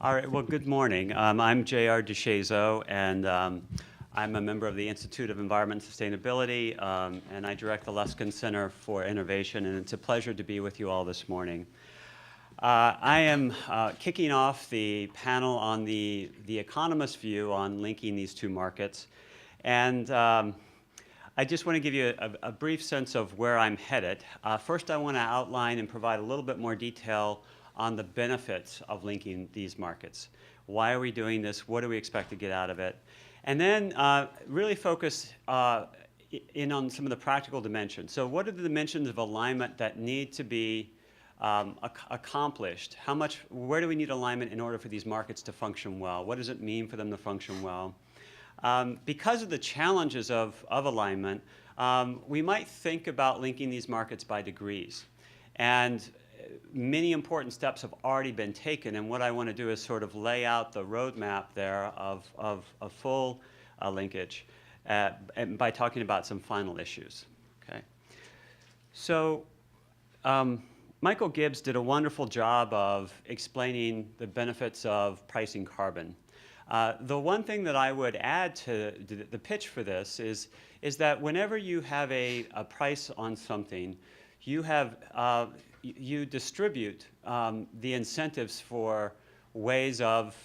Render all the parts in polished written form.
All right, well, good morning. I'm J.R. DeShazo, and I'm a member of the Institute of Environment and Sustainability, and I direct the Luskin Center for Innovation, and it's a pleasure to be with you all this morning. I am kicking off the panel on the economist view on linking these two markets, and I just want to give you a brief sense of where I'm headed. First, I want to outline and provide a little bit more detail on the benefits of linking these markets. Why are we doing this? What do we expect to get out of it? And then really focus in on some of the practical dimensions. So what are the dimensions of alignment that need to be accomplished? Where do we need alignment in order for these markets to function well? What does it mean for them to function well? Because of the challenges of alignment, we might think about linking these markets by degrees. And many important steps have already been taken, and what I want to do is sort of lay out the roadmap there of a full linkage and by talking about some final issues. Okay. So Michael Gibbs did a wonderful job of explaining the benefits of pricing carbon. The one thing that I would add to the pitch for this is that whenever you have a price on something, you distribute the incentives for ways of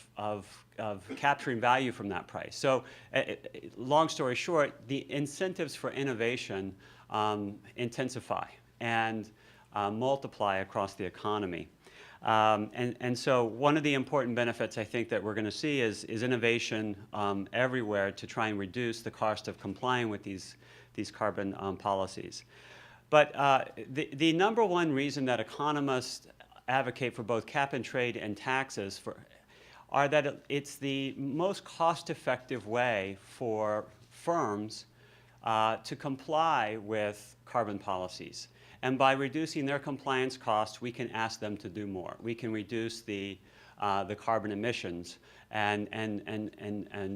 capturing value from that price. So long story short, the incentives for innovation intensify and multiply across the economy. And so one of the important benefits I think that we're going to see is innovation everywhere to try and reduce the cost of complying with these carbon policies. But the number one reason that economists advocate for both cap and trade and taxes are that it's the most cost-effective way for firms to comply with carbon policies. And by reducing their compliance costs, we can ask them to do more. We can reduce the carbon emissions and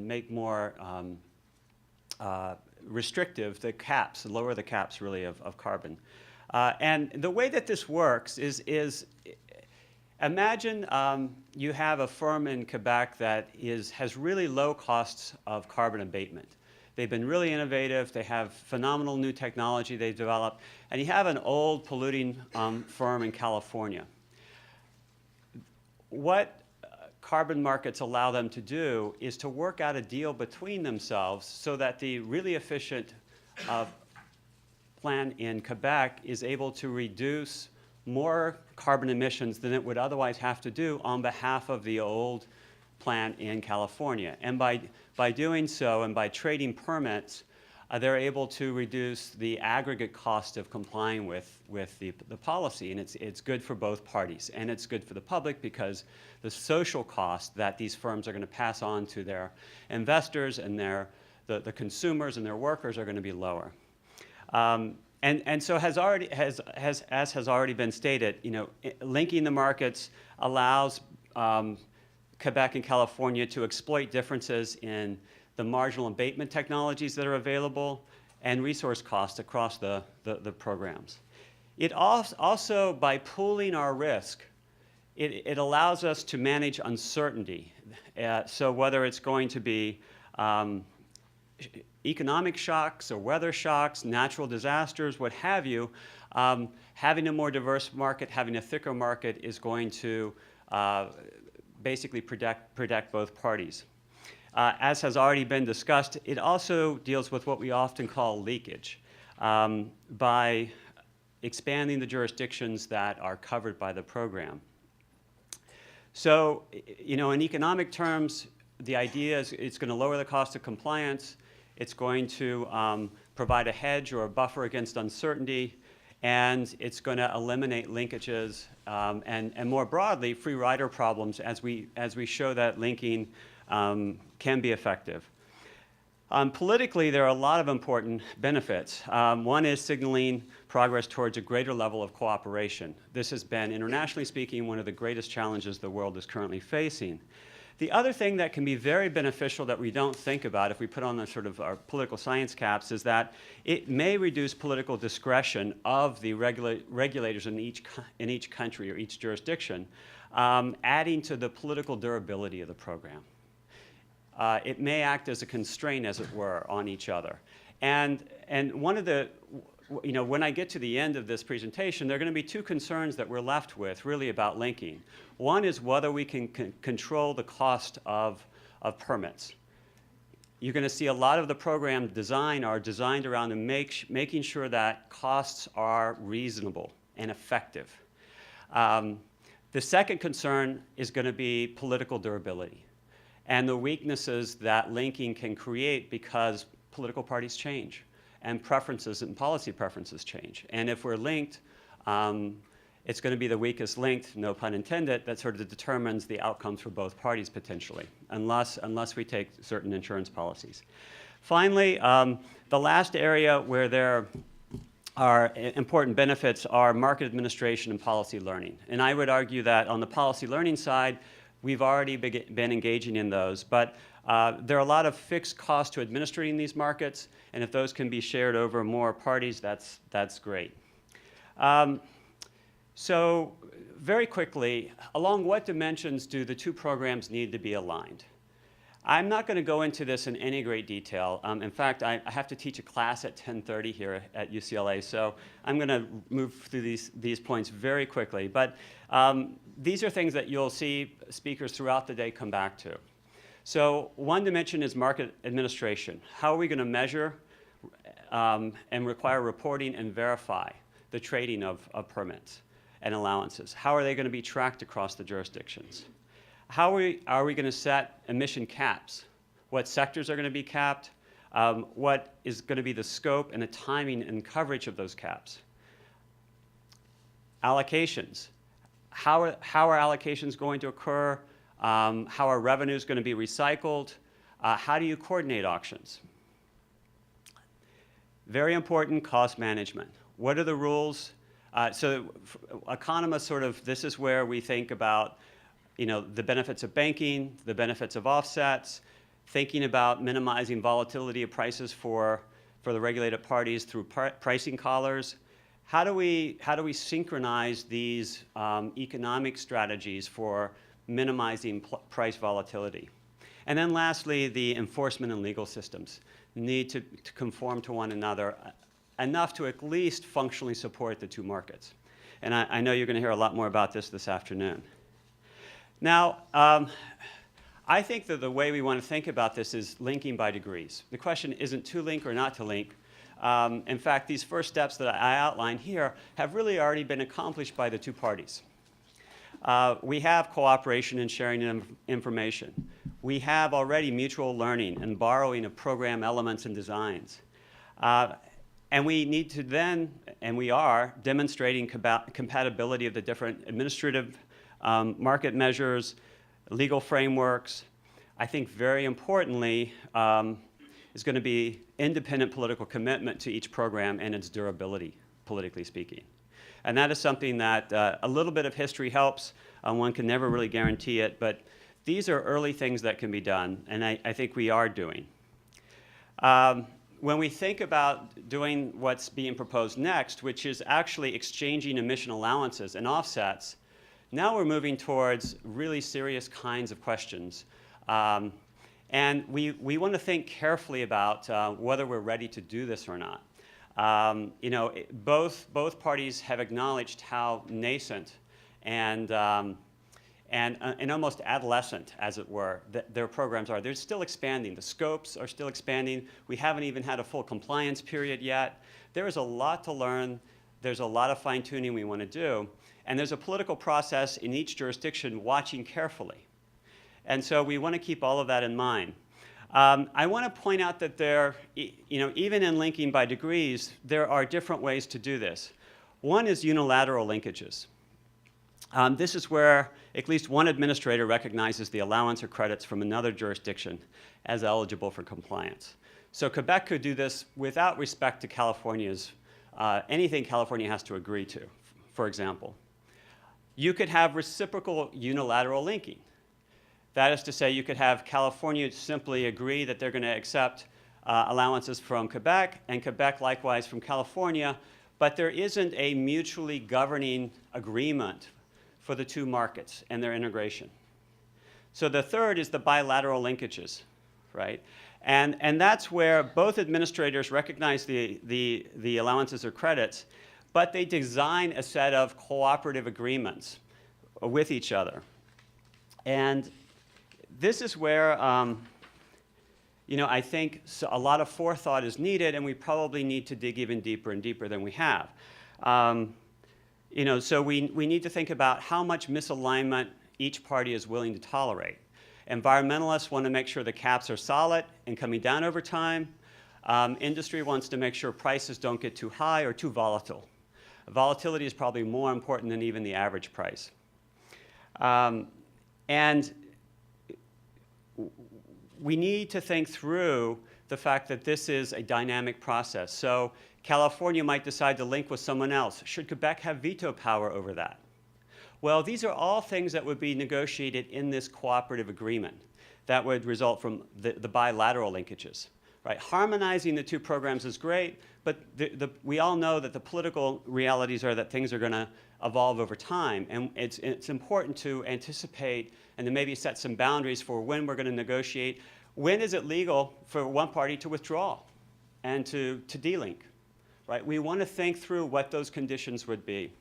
make more restrictive the caps, lower the caps really of carbon. And the way that this works is imagine you have a firm in Quebec that has really low costs of carbon abatement. They've been really innovative. They have phenomenal new technology they've developed. And you have an old polluting firm in California. What carbon markets allow them to do is to work out a deal between themselves so that the really efficient plant in Quebec is able to reduce more carbon emissions than it would otherwise have to do on behalf of the old plant in California. And by doing so and by trading permits, they're able to reduce the aggregate cost of complying with the policy. And it's good for both parties. And it's good for the public because the social cost that these firms are going to pass on to their investors and the consumers and their workers are going to be lower. And so as has already been stated, linking the markets allows Quebec and California to exploit differences in the marginal abatement technologies that are available and resource costs across the programs. It also, by pooling our risk, it allows us to manage uncertainty. So whether it's going to be economic shocks or weather shocks, natural disasters, what have you, having a more diverse market, having a thicker market is going to basically protect both parties. As has already been discussed, it also deals with what we often call leakage by expanding the jurisdictions that are covered by the program. So, in economic terms, the idea is it's going to lower the cost of compliance. It's going to provide a hedge or a buffer against uncertainty, and it's going to eliminate linkages and more broadly, free rider problems as we show that linking can be effective. Politically, there are a lot of important benefits. One is signaling progress towards a greater level of cooperation. This has been, internationally speaking, one of the greatest challenges the world is currently facing. The other thing that can be very beneficial that we don't think about if we put on the sort of our political science caps is that it may reduce political discretion of the regulators in each country or each jurisdiction adding to the political durability of the program. It may act as a constraint, as it were, on each other. And one of the, when I get to the end of this presentation, there are going to be two concerns that we're left with, really, about linking. One is whether we can control the cost of permits. You're going to see a lot of the program design are designed around making sure that costs are reasonable and effective. The second concern is going to be political durability and the weaknesses that linking can create because political parties change and preferences and policy preferences change. And if we're linked, it's going to be the weakest linked, no pun intended, that sort of determines the outcomes for both parties potentially, unless we take certain insurance policies. Finally, the last area where there are important benefits are market administration and policy learning. And I would argue that on the policy learning side, we've already been engaging in those. But there are a lot of fixed costs to administering these markets, and if those can be shared over more parties, that's great. So very quickly, along what dimensions do the two programs need to be aligned? I'm not going to go into this in any great detail. In fact, I have to teach a class at 10:30 here at UCLA, so I'm going to move through these points very quickly. But these are things that you'll see speakers throughout the day come back to. So one dimension is market administration. How are we going to measure and require reporting and verify the trading of permits and allowances? How are they going to be tracked across the jurisdictions? How are we going to set emission caps? What sectors are going to be capped? What is going to be the scope and the timing and coverage of those caps? Allocations. How are allocations going to occur? How are revenues going to be recycled? How do you coordinate auctions? Very important, cost management. What are the rules? So economists this is where we think about the benefits of banking, the benefits of offsets, thinking about minimizing volatility of prices for the regulated parties through pricing collars. How do we synchronize these economic strategies for minimizing price volatility? And then lastly, the enforcement and legal systems need to conform to one another enough to at least functionally support the two markets. And I know you're going to hear a lot more about this afternoon. Now, I think that the way we want to think about this is linking by degrees. The question isn't to link or not to link. In fact, these first steps that I outlined here have really already been accomplished by the two parties. We have cooperation and sharing information. We have already mutual learning and borrowing of program elements and designs. And we need to then, and we are, demonstrating compatibility of the different administrative market measures, legal frameworks. I think very importantly is going to be independent political commitment to each program and its durability, politically speaking. And that is something that a little bit of history helps. One can never really guarantee it, but these are early things that can be done, and I think we are doing. When we think about doing what's being proposed next, which is actually exchanging emission allowances and offsets, now we're moving towards really serious kinds of questions. And we want to think carefully about whether we're ready to do this or not. Both parties have acknowledged how nascent and almost adolescent, as it were, their programs are. They're still expanding. The scopes are still expanding. We haven't even had a full compliance period yet. There is a lot to learn. There's a lot of fine-tuning we want to do. And there's a political process in each jurisdiction watching carefully. And so we want to keep all of that in mind. I want to point out that even in linking by degrees, there are different ways to do this. One is unilateral linkages. This is where at least one administrator recognizes the allowance or credits from another jurisdiction as eligible for compliance. So Quebec could do this without respect to California's, anything California has to agree to, for example. You could have reciprocal unilateral linking. That is to say, you could have California simply agree that they're going to accept allowances from Quebec, and Quebec likewise from California, but there isn't a mutually governing agreement for the two markets and their integration. So the third is the bilateral linkages, right? And that's where both administrators recognize the allowances or credits, but they design a set of cooperative agreements with each other. And this is where I think a lot of forethought is needed, and we probably need to dig even deeper and deeper than we have. So we need to think about how much misalignment each party is willing to tolerate. Environmentalists want to make sure the caps are solid and coming down over time. Industry wants to make sure prices don't get too high or too volatile. Volatility is probably more important than even the average price. And we need to think through the fact that this is a dynamic process. So California might decide to link with someone else. Should Quebec have veto power over that? Well, these are all things that would be negotiated in this cooperative agreement that would result from the bilateral linkages. Right? Harmonizing the two programs is great, but we all know that the political realities are that things are going to evolve over time, and it's important to anticipate and to maybe set some boundaries for when we're going to negotiate. When is it legal for one party to withdraw and to delink? Right? We want to think through what those conditions would be.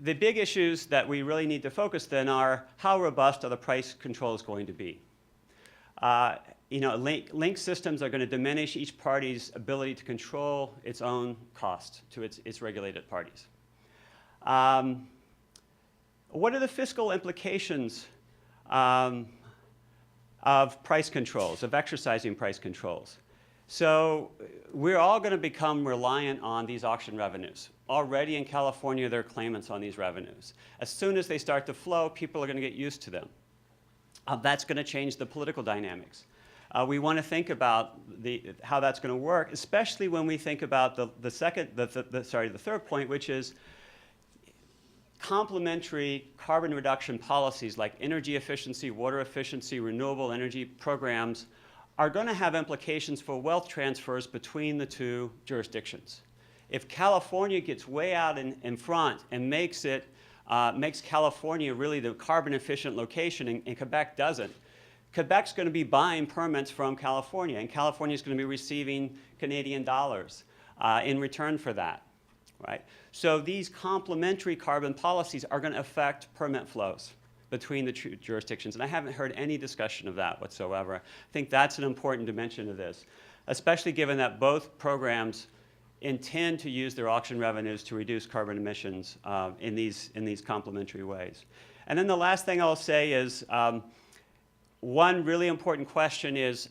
The big issues that we really need to focus then are how robust are the price controls going to be? Link systems are going to diminish each party's ability to control its own cost to its regulated parties. What are the fiscal implications of price controls, of exercising price controls? So we're all going to become reliant on these auction revenues. Already in California, there are claimants on these revenues. As soon as they start to flow, people are going to get used to them. That's going to change the political dynamics. We want to think about how that's going to work, especially when we think about the third point, which is complementary carbon reduction policies like energy efficiency, water efficiency, renewable energy programs are going to have implications for wealth transfers between the two jurisdictions. If California gets way out in front and makes California really the carbon efficient location and Quebec doesn't, Quebec's going to be buying permits from California, and California is going to be receiving Canadian dollars in return for that, right? So these complementary carbon policies are going to affect permit flows between the two jurisdictions, and I haven't heard any discussion of that whatsoever. I think that's an important dimension of this, especially given that both programs intend to use their auction revenues to reduce carbon emissions in these complementary ways. And then the last thing I'll say is one really important question is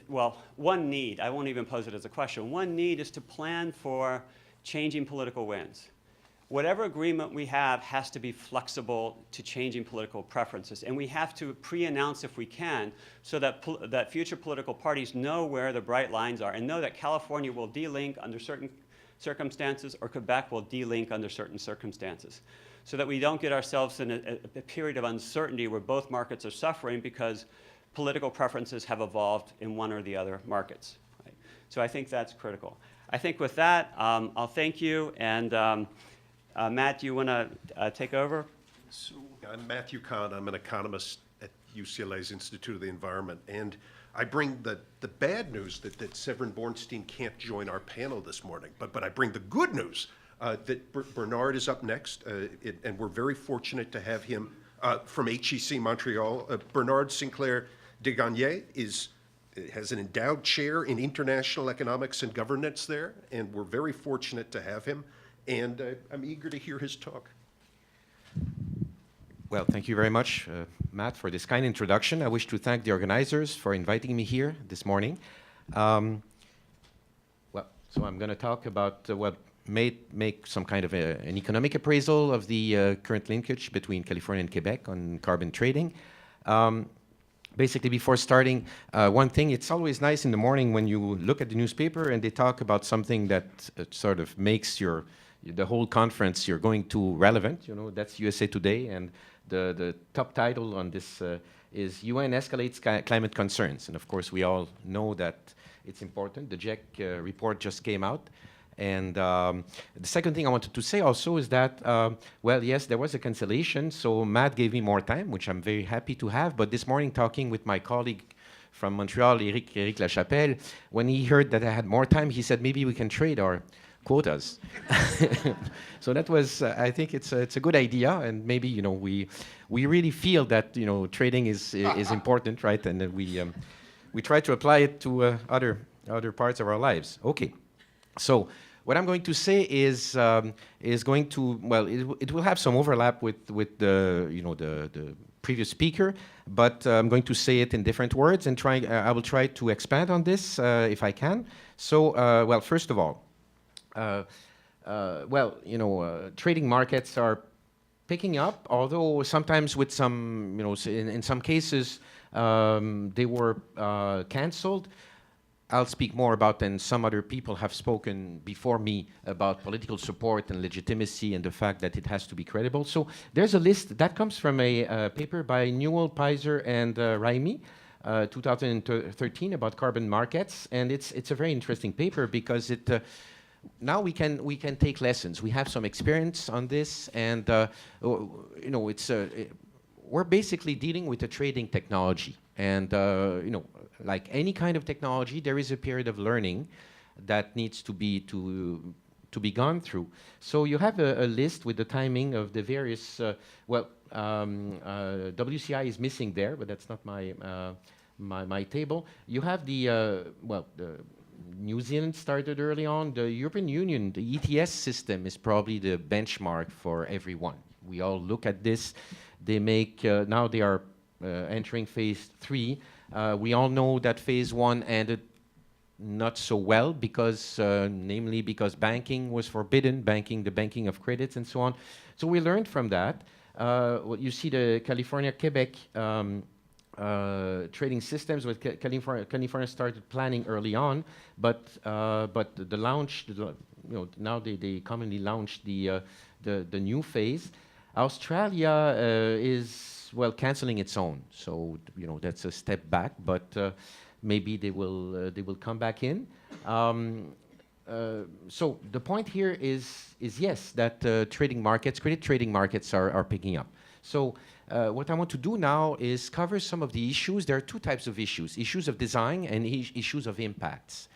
one need. I won't even pose it as a question. One need is to plan for changing political winds. Whatever agreement we have has to be flexible to changing political preferences, and we have to pre-announce if we can so that future political parties know where the bright lines are and know that California will delink under certain circumstances or Quebec will delink under certain circumstances, so that we don't get ourselves in a period of uncertainty where both markets are suffering because political preferences have evolved in one or the other markets. Right? So I think that's critical. I think with that, I'll thank you, and Matt, do you want to take over? So I'm Matthew Kahn. I'm an economist at UCLA's Institute of the Environment, and I bring the bad news that Severin Bornstein can't join our panel this morning, but I bring the good news that Bernard is up next, and we're very fortunate to have him from HEC Montreal. Bernard Sinclair Desgagnés has an endowed chair in international economics and governance there, and we're very fortunate to have him, and I'm eager to hear his talk. Well, thank you very much, Matt, for this kind introduction. I wish to thank the organizers for inviting me here this morning. So I'm going to talk about what may make some kind of an economic appraisal of the current linkage between California and Quebec on carbon trading. Basically, before starting, one thing, it's always nice in the morning when you look at the newspaper and they talk about something that sort of makes the whole conference you're going to relevant. You know, that's USA Today, and the top title on this is UN Escalates Climate Concerns. And of course, we all know that it's important. The GIEC report just came out. And the second thing I wanted to say also is that, well, yes, there was a cancellation, so Matt gave me more time, which I'm very happy to have. But this morning, talking with my colleague from Montreal, Eric Lachapelle, when he heard that I had more time, he said, maybe we can trade our quotas. So that was, I think it's a good idea, and maybe, you know, we really feel that, you know, trading is important, right? And then we try to apply it to other parts of our lives. Okay, so what I'm going to say is going to, well, it will have some overlap with the, you know, the previous speaker, but I'm going to say it in different words and I will try to expand on this if I can. So, well, first of all, well, you know, trading markets are picking up, although sometimes with some, you know, in some cases they were cancelled. I'll speak more about, and some other people have spoken before me about political support and legitimacy and the fact that it has to be credible. So there's a list that comes from a paper by Newell, Pizer, and Raimi, 2013, about carbon markets, and it's a very interesting paper because it. Now we can take lessons. We have some experience on this, and you know, we're basically dealing with a trading technology, and you know, like any kind of technology, there is a period of learning that needs to be gone through. So you have a list with the timing of the various. Well, WCI is missing there, but that's not my table. You have the well, the New Zealand started early on. The European Union, the ETS system is probably the benchmark for everyone. We all look at this. They make, now they are entering phase 3. We all know that phase 1 ended not so well because, namely because banking was forbidden, the banking of credits and so on. So we learned from that. What you see the California-Quebec trading systems with California started planning early on, but the launch, you know, now they commonly launch the new phase. Australia is, well, canceling its own, so, you know, that's a step back, but maybe they will come back in. So the point here is yes, that trading markets, credit trading markets are picking up. So what I want to do now is cover some of the issues. There are two types of issues: issues of design and issues of impacts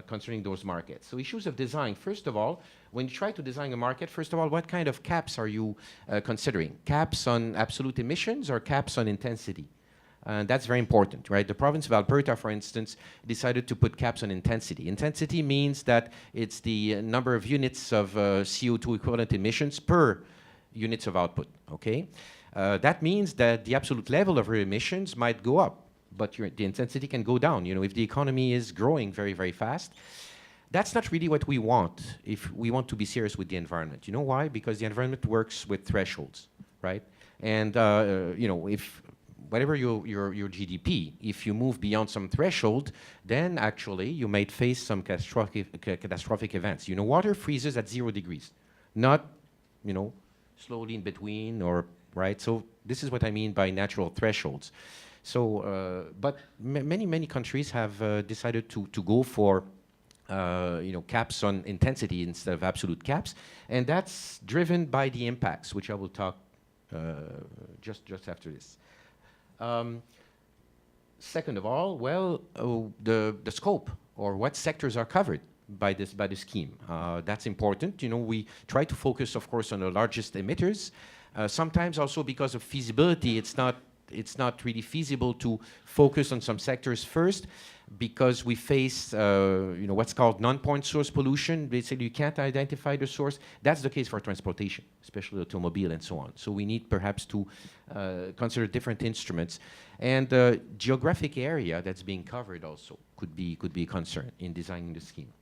concerning those markets. So issues of design, first of all, when you try to design a market, first of all, what kind of caps are you considering? Caps on absolute emissions or caps on intensity? And that's very important, right? The province of Alberta, for instance, decided to put caps on intensity. Intensity means that it's the number of units of CO2 equivalent emissions per units of output, okay? That means that the absolute level of your emissions might go up, but the intensity can go down. You know, if the economy is growing very, very fast, that's not really what we want if we want to be serious with the environment. You know why? Because the environment works with thresholds, right? And, you know, if whatever your GDP, if you move beyond some threshold, then actually you might face some catastrophic events. You know, water freezes at 0 degrees, not, you know, slowly in between, or, right? So this is what I mean by natural thresholds. So, but many countries have decided to go for, you know, caps on intensity instead of absolute caps, and that's driven by the impacts, which I will talk just after this. Second of all, well, the scope, or what sectors are covered by the scheme. That's important. You know, we try to focus, of course, on the largest emitters. Sometimes also because of feasibility, it's not really feasible to focus on some sectors first, because we face, you know, what's called non-point source pollution. Basically, you can't identify the source. That's the case for transportation, especially automobile and so on. So we need perhaps to consider different instruments. And geographic area that's being covered also could be a concern in designing the scheme.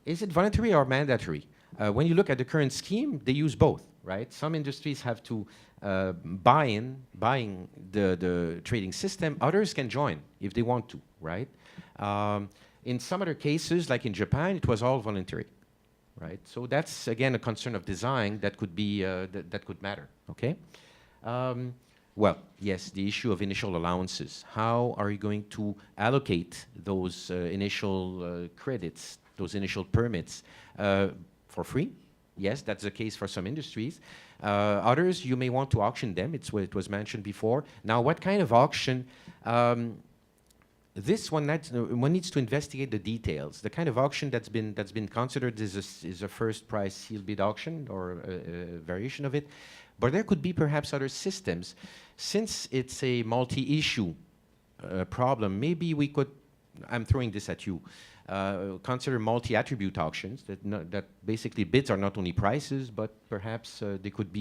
Is it voluntary or mandatory? When you look at the current scheme, they use both, right? Some industries have to buying the trading system. Others can join if they want to, right? In some other cases, like in Japan, it was all voluntary, right? So that's, again, a concern of design that could be, that could matter, okay? Well, yes, the issue of initial allowances. How are you going to allocate those initial credits those initial permits for free. Yes, that's the case for some industries. Others, you may want to auction them. It's what it was mentioned before. Now, what kind of auction? This one, one needs to investigate the details. The kind of auction that's been considered is a first price sealed bid auction or a variation of it. But there could be perhaps other systems. Since it's a multi-issue problem, maybe we could, I'm throwing this at you, consider multi-attribute auctions that basically bids are not only prices, but perhaps they could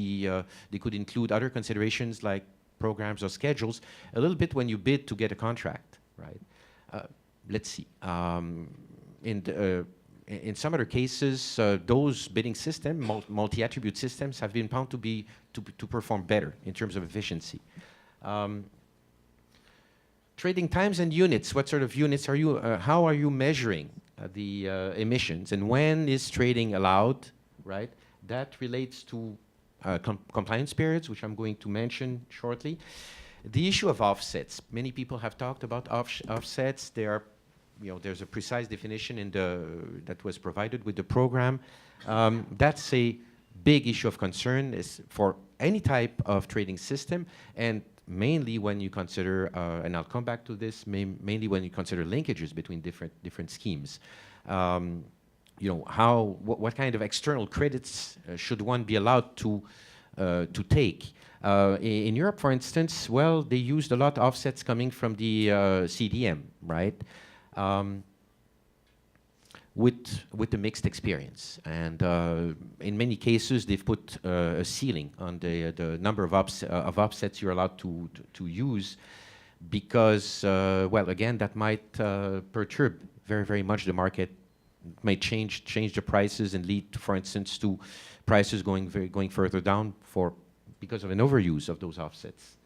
include other considerations like programs or schedules, a little bit when you bid to get a contract, right? Let's see. In some other cases, those bidding multi-attribute systems have been found to perform better in terms of efficiency. Trading times and units. What sort of units are you? How are you measuring the emissions? And when is trading allowed? Right. That relates to compliance periods, which I'm going to mention shortly. The issue of offsets. Many people have talked about offsets. They are, there's a precise definition that was provided with the program. That's a big issue of concern is for any type of trading system, and mainly when you consider, and I'll come back to this, mainly when you consider linkages between different schemes. What kind of external credits should one be allowed to take? In Europe, for instance, well, they used a lot of offsets coming from the CDM, right? With a mixed experience. And in many cases, they've put a ceiling on the number of offsets you're allowed to use because, well, again, that might perturb very, very much the market, might change the prices and lead, for instance, to prices going further down because of an overuse of those offsets.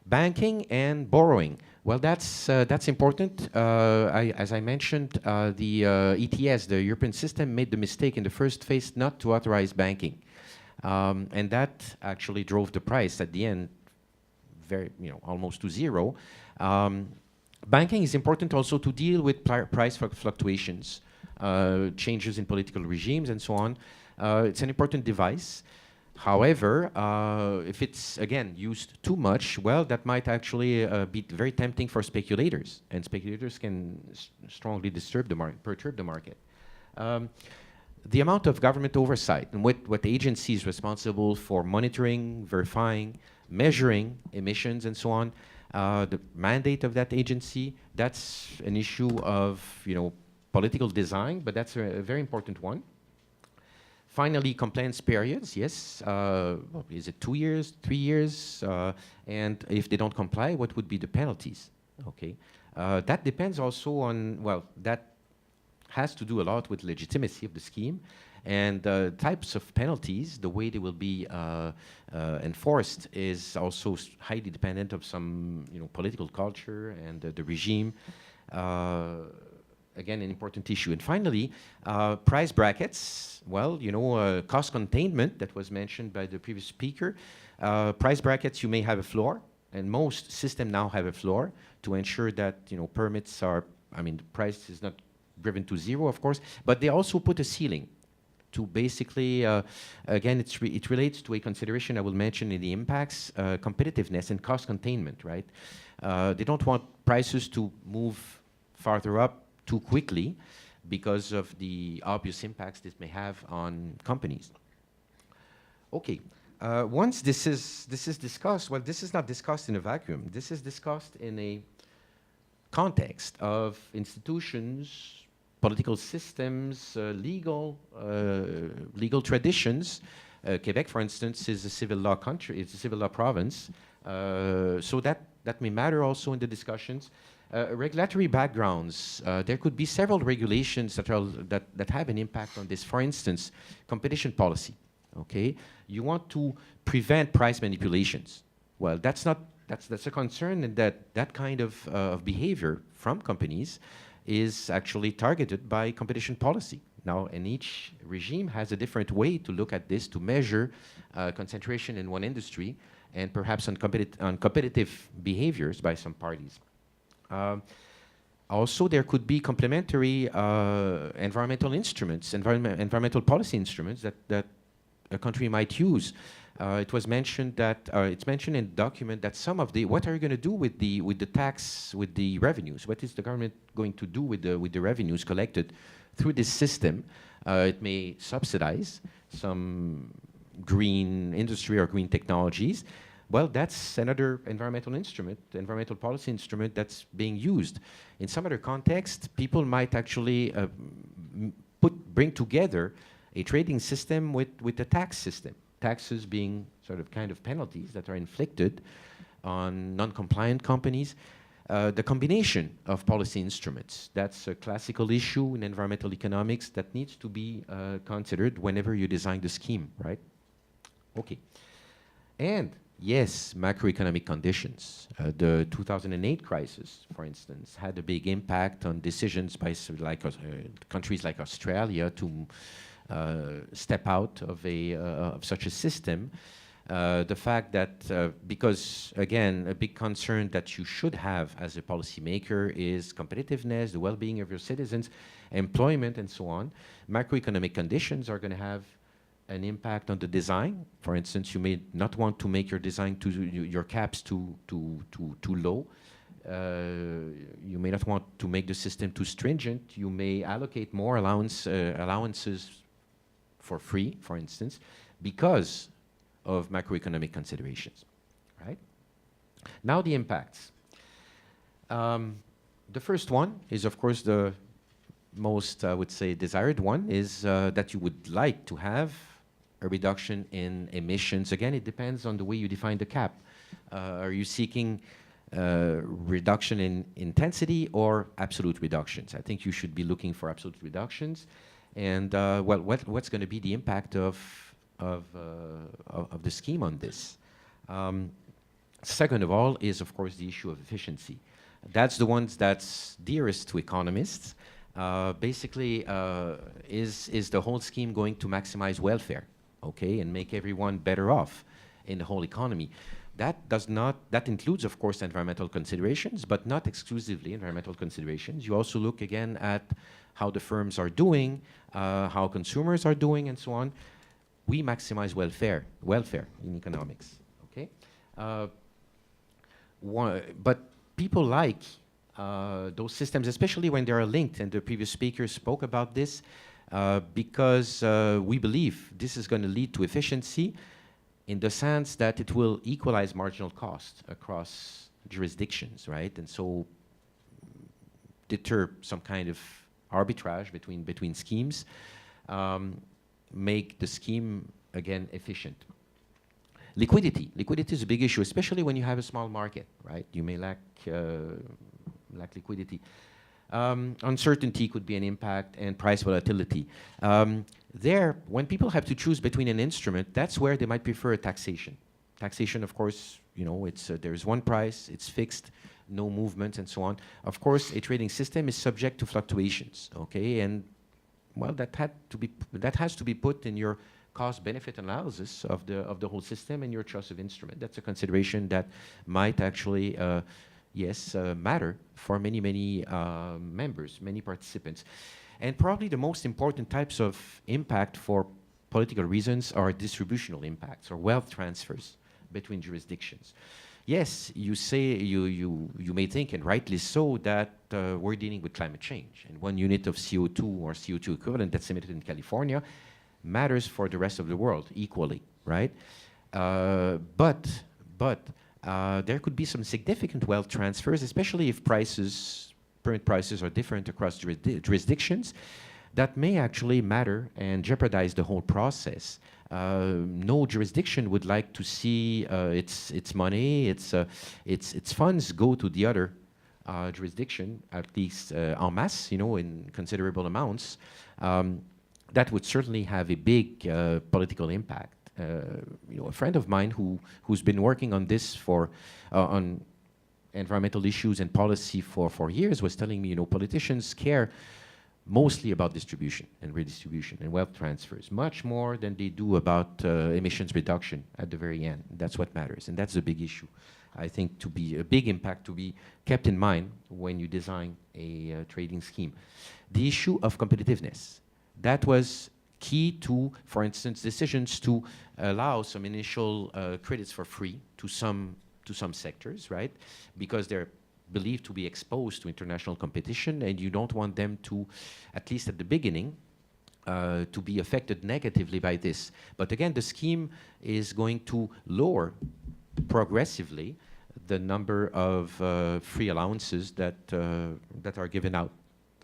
Banking and borrowing. Well, that's important. As I mentioned, the ETS, the European system, made the mistake in the first phase not to authorize banking, and that actually drove the price at the end, almost to zero. Banking is important also to deal with price fluctuations, changes in political regimes, and so on. It's an important device. However, if it's, again, used too much, well, that might actually be very tempting for speculators, and speculators can strongly perturb the market. The amount of government oversight and what agency is responsible for monitoring, verifying, measuring emissions, and so on, the mandate of that agency, that's an issue of, political design, but that's a very important one. Finally, compliance periods, yes. Is it 2 years, 3 years? And if they don't comply, what would be the penalties? Okay. That depends also on, well, that has to do a lot with legitimacy of the scheme and types of penalties. The way they will be enforced is also highly dependent of some, political culture and the regime. Again, an important issue. And finally, price brackets. Well, cost containment that was mentioned by the previous speaker. Price brackets, you may have a floor, and most systems now have a floor to ensure that, permits are, the price is not driven to zero, of course, but they also put a ceiling to basically, again, it relates to a consideration I will mention in the impacts, competitiveness and cost containment, right? They don't want prices to move farther up too quickly because of the obvious impacts this may have on companies. Okay, once this is discussed, well, this is not discussed in a vacuum. This is discussed in a context of institutions, political systems, legal traditions. Quebec, for instance, is a civil law country. It's a civil law province, so that may matter also in the discussions. Regulatory backgrounds. There could be several regulations that have an impact on this. For instance, competition policy. Okay, you want to prevent price manipulations. Well, that's a concern, and that kind of behavior from companies is actually targeted by competition policy. Now, and each regime has a different way to look at this, to measure concentration in one industry, and perhaps on competitive behaviors by some parties. Also, there could be complementary environmental instruments, environmental policy instruments that a country might use. It was mentioned that it's mentioned in the document that some of the what are you going to do with the tax, with the revenues? What is the government going to do with the revenues collected through this system? It may subsidize some green industry or green technologies. Well, that's another environmental instrument, environmental policy instrument that's being used. In some other context, people might actually bring together a trading system with the tax system. Taxes being sort of kind of penalties that are inflicted on non-compliant companies. The combination of policy instruments, that's a classical issue in environmental economics that needs to be considered whenever you design the scheme, right? Okay. And yes, macroeconomic conditions. The 2008 crisis, for instance, had a big impact on decisions by countries like Australia to step out of such a system. The fact that, because again, a big concern that you should have as a policymaker is competitiveness, the well-being of your citizens, employment, and so on. Macroeconomic conditions are going to have an impact on the design. For instance, you may not want to make your design your caps too low. You may not want to make the system too stringent. You may allocate more allowances for free, for instance, because of macroeconomic considerations, right? Now the impacts. The first one is, of course, the most, I would say, desired one is that you would like to have a reduction in emissions. Again, it depends on the way you define the cap. Are you seeking reduction in intensity or absolute reductions? I think you should be looking for absolute reductions. And well, what's going to be the impact of the scheme on this? Second of all is, of course, the issue of efficiency. That's the ones that's dearest to economists. Basically, is the whole scheme going to maximize welfare, okay, and make everyone better off in the whole economy? That includes, of course, environmental considerations, but not exclusively environmental considerations. You also look again at how the firms are doing, how consumers are doing, and so on. We maximize welfare in economics, okay? But people like those systems, especially when they are linked, and the previous speaker spoke about this, because we believe this is going to lead to efficiency in the sense that it will equalize marginal cost across jurisdictions, right? And so deter some kind of arbitrage between schemes, make the scheme, again, efficient. Liquidity is a big issue, especially when you have a small market, right? You may lack liquidity. Uncertainty could be an impact, and price volatility. There, when people have to choose between an instrument, that's where they might prefer a taxation. Taxation, of course, you know, there's one price, it's fixed, no movement, and so on. Of course, a trading system is subject to fluctuations, okay? And well, that has to be put in your cost-benefit analysis of the whole system and your choice of instrument. That's a consideration that might actually, matter for many members, many participants. And probably the most important types of impact for political reasons are distributional impacts or wealth transfers between jurisdictions. Yes, you may think, and rightly so, that we're dealing with climate change, and 1 unit of CO2 or CO2 equivalent that's emitted in California matters for the rest of the world equally, right? But there could be some significant wealth transfers, especially if permit prices are different across jurisdictions, that may actually matter and jeopardize the whole process. No jurisdiction would like to see its money, its funds go to the other jurisdiction, at least en masse, you know, in considerable amounts. That would certainly have a big political impact. You know, a friend of mine who's been working on this on environmental issues and policy for years was telling me, you know, politicians care mostly about distribution and redistribution and wealth transfers, much more than they do about emissions reduction at the very end. That's what matters, and that's a big issue I think, to be a big impact to be kept in mind when you design a trading scheme. The issue of competitiveness. That was key to, for instance, decisions to allow some initial credits for free to some sectors, right? Because they're believed to be exposed to international competition, and you don't want them to, at least at the beginning, to be affected negatively by this. But again, the scheme is going to lower progressively the number of free allowances that are given out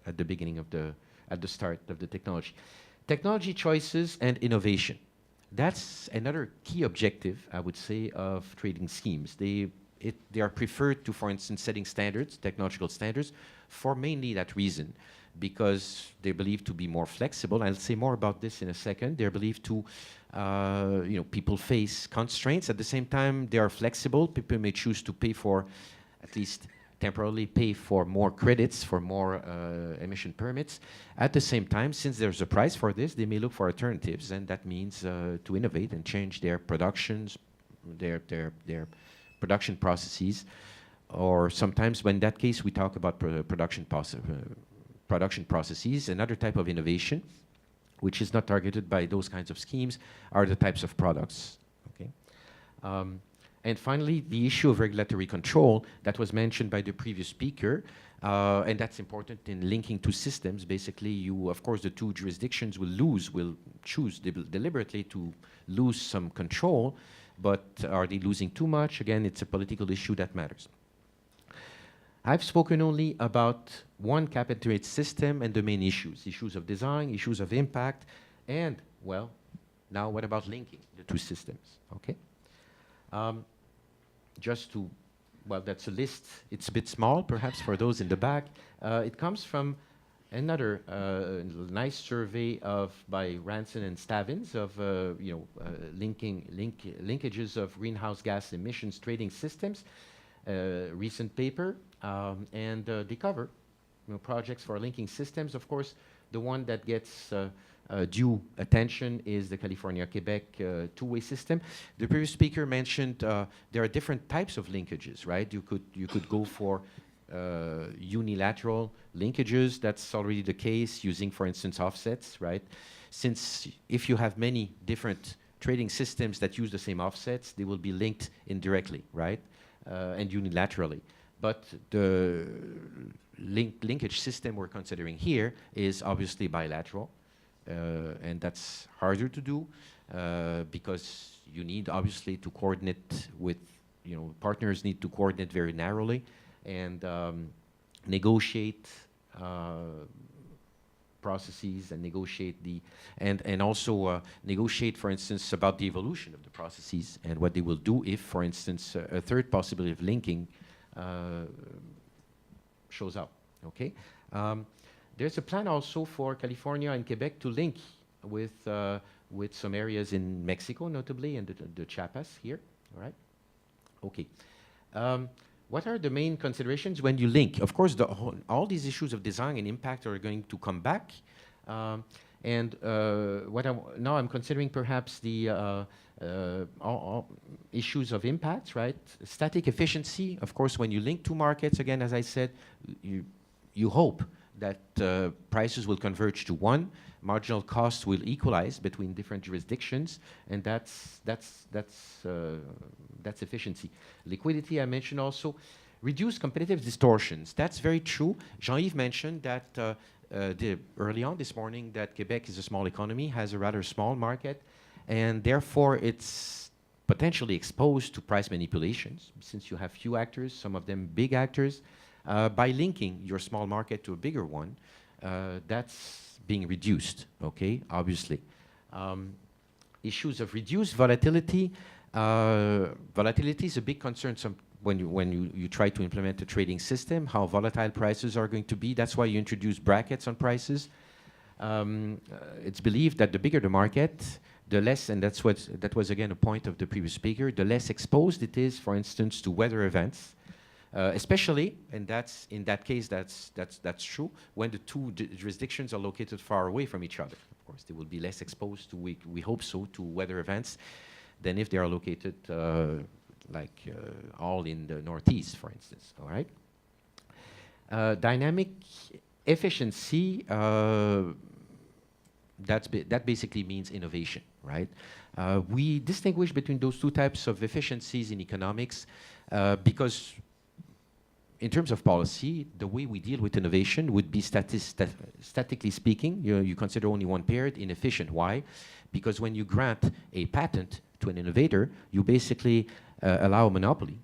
at the beginning of at the start of the technology. Technology choices and innovation. That's another key objective, I would say, of trading schemes. They are preferred to, for instance, setting standards, technological standards, for mainly that reason, because they're believed to be more flexible. I'll say more about this in a second. They're believed to, people face constraints. At the same time, they are flexible. People may choose to pay for, at least temporarily pay for more credits, for more emission permits. At the same time, since there's a price for this, they may look for alternatives, and that means to innovate and change their productions, their production processes, or sometimes, when in that case, we talk about production processes. Another type of innovation, which is not targeted by those kinds of schemes, are the types of products. Okay. And finally, the issue of regulatory control that was mentioned by the previous speaker, and that's important in linking two systems. Basically, of course, the two jurisdictions will choose deliberately to lose some control, but are they losing too much? Again, it's a political issue that matters. I've spoken only about one cap and trade system and the main issues of design, issues of impact, and, well, now what about linking the two systems, okay? That's a list. It's a bit small, perhaps, for those in the back. It comes from another nice survey by Ranson and Stavins of linkages of greenhouse gas emissions trading systems. Recent paper, and they cover projects for linking systems. Of course, the one that gets due attention is the California-Quebec two-way system. The previous speaker mentioned there are different types of linkages, right? You could go for unilateral linkages. That's already the case using, for instance, offsets, right? Since if you have many different trading systems that use the same offsets, they will be linked indirectly, right? And unilaterally. But the linkage system we're considering here is obviously bilateral, and that's harder to do because you need obviously to coordinate with, partners need to coordinate very narrowly and negotiate processes and negotiate and also negotiate, for instance, about the evolution of the processes and what they will do if, for instance, a third possibility of linking shows up. Okay, there's a plan also for California and Quebec to link with some areas in Mexico, notably, and the Chiapas here. All right. Okay. What are the main considerations when you link? Of course, all these issues of design and impact are going to come back. Now I'm considering perhaps the all issues of impact, right? Static efficiency, of course, when you link two markets, again, as I said, you hope that prices will converge to one, marginal costs will equalize between different jurisdictions, and that's efficiency. Liquidity, I mentioned also. Reduce competitive distortions. That's very true. Jean-Yves mentioned that early on this morning that Quebec is a small economy, has a rather small market, and therefore it's potentially exposed to price manipulations since you have few actors, some of them big actors. By linking your small market to a bigger one, that's being reduced, okay, obviously. Issues of reduced volatility. Volatility is a big concern when you try to implement a trading system, how volatile prices are going to be. That's why you introduce brackets on prices. It's believed that the bigger the market, the less, and that was again a point of the previous speaker, the less exposed it is, for instance, to weather events. Especially, and in that case, that's true, when the two jurisdictions are located far away from each other. Of course, they will be less exposed to, we hope so, to weather events than if they are located all in the Northeast, for instance, all right? Dynamic efficiency, that basically means innovation, right? We distinguish between those two types of efficiencies in economics because in terms of policy, the way we deal with innovation would be statically speaking, you consider only one period, inefficient. Why? Because when you grant a patent to an innovator, you basically allow a monopoly,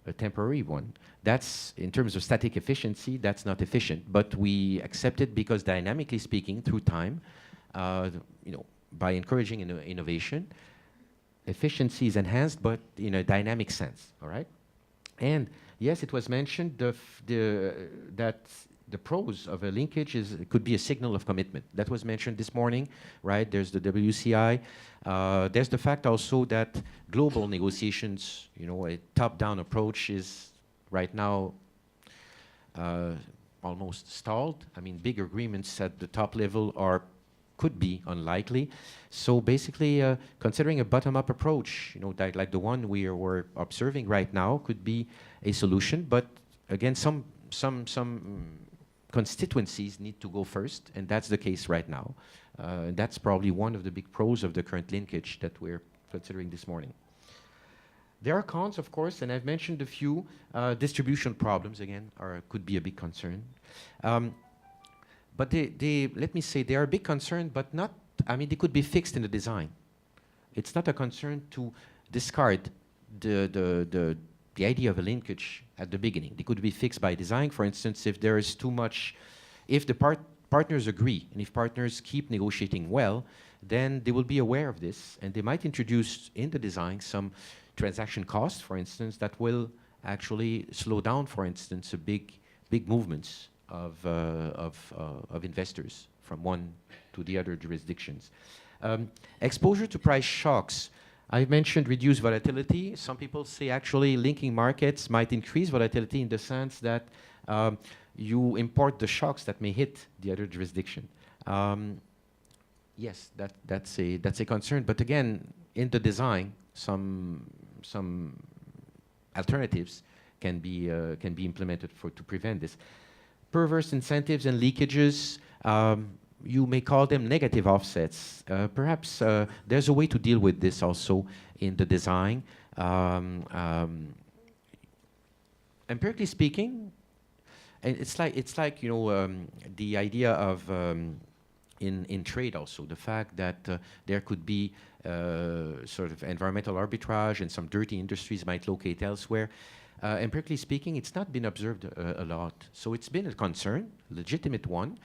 a temporary one. That's, in terms of static efficiency, that's not efficient, but we accept it because dynamically speaking, through time, by encouraging innovation, efficiency is enhanced, but in a dynamic sense, all right? And yes, it was mentioned that the pros of a linkage could be a signal of commitment. That was mentioned this morning, right? There's the WCI. There's the fact also that global negotiations, a top-down approach is right now almost stalled. I mean, big agreements at the top level could be unlikely. So basically, considering a bottom-up approach, like the one we're observing right now, could be a solution. But again, some constituencies need to go first, and that's the case right now. And that's probably one of the big pros of the current linkage that we're considering this morning. There are cons, of course, and I've mentioned a few. Distribution problems, again, could be a big concern. But let me say, they are a big concern, but not, they could be fixed in the design. It's not a concern to discard the idea of a linkage at the beginning. They could be fixed by design. For instance, if there is too much, if the partners agree, and if partners keep negotiating well, then they will be aware of this, and they might introduce in the design some transaction costs, for instance, that will actually slow down, for instance, big movements of investors from one to the other jurisdictions. Exposure to price shocks. I mentioned reduced volatility. Some people say actually linking markets might increase volatility in the sense that you import the shocks that may hit the other jurisdiction. Yes, that's a concern. But again, in the design, some alternatives can be implemented to prevent this. Perverse incentives and leakages, you may call them negative offsets. Perhaps there's a way to deal with this also in the design. Empirically speaking, and it's like the idea of in trade also, the fact that there could be sort of environmental arbitrage and some dirty industries might locate elsewhere. Empirically speaking, it's not been observed a lot. So it's been a concern, legitimate one,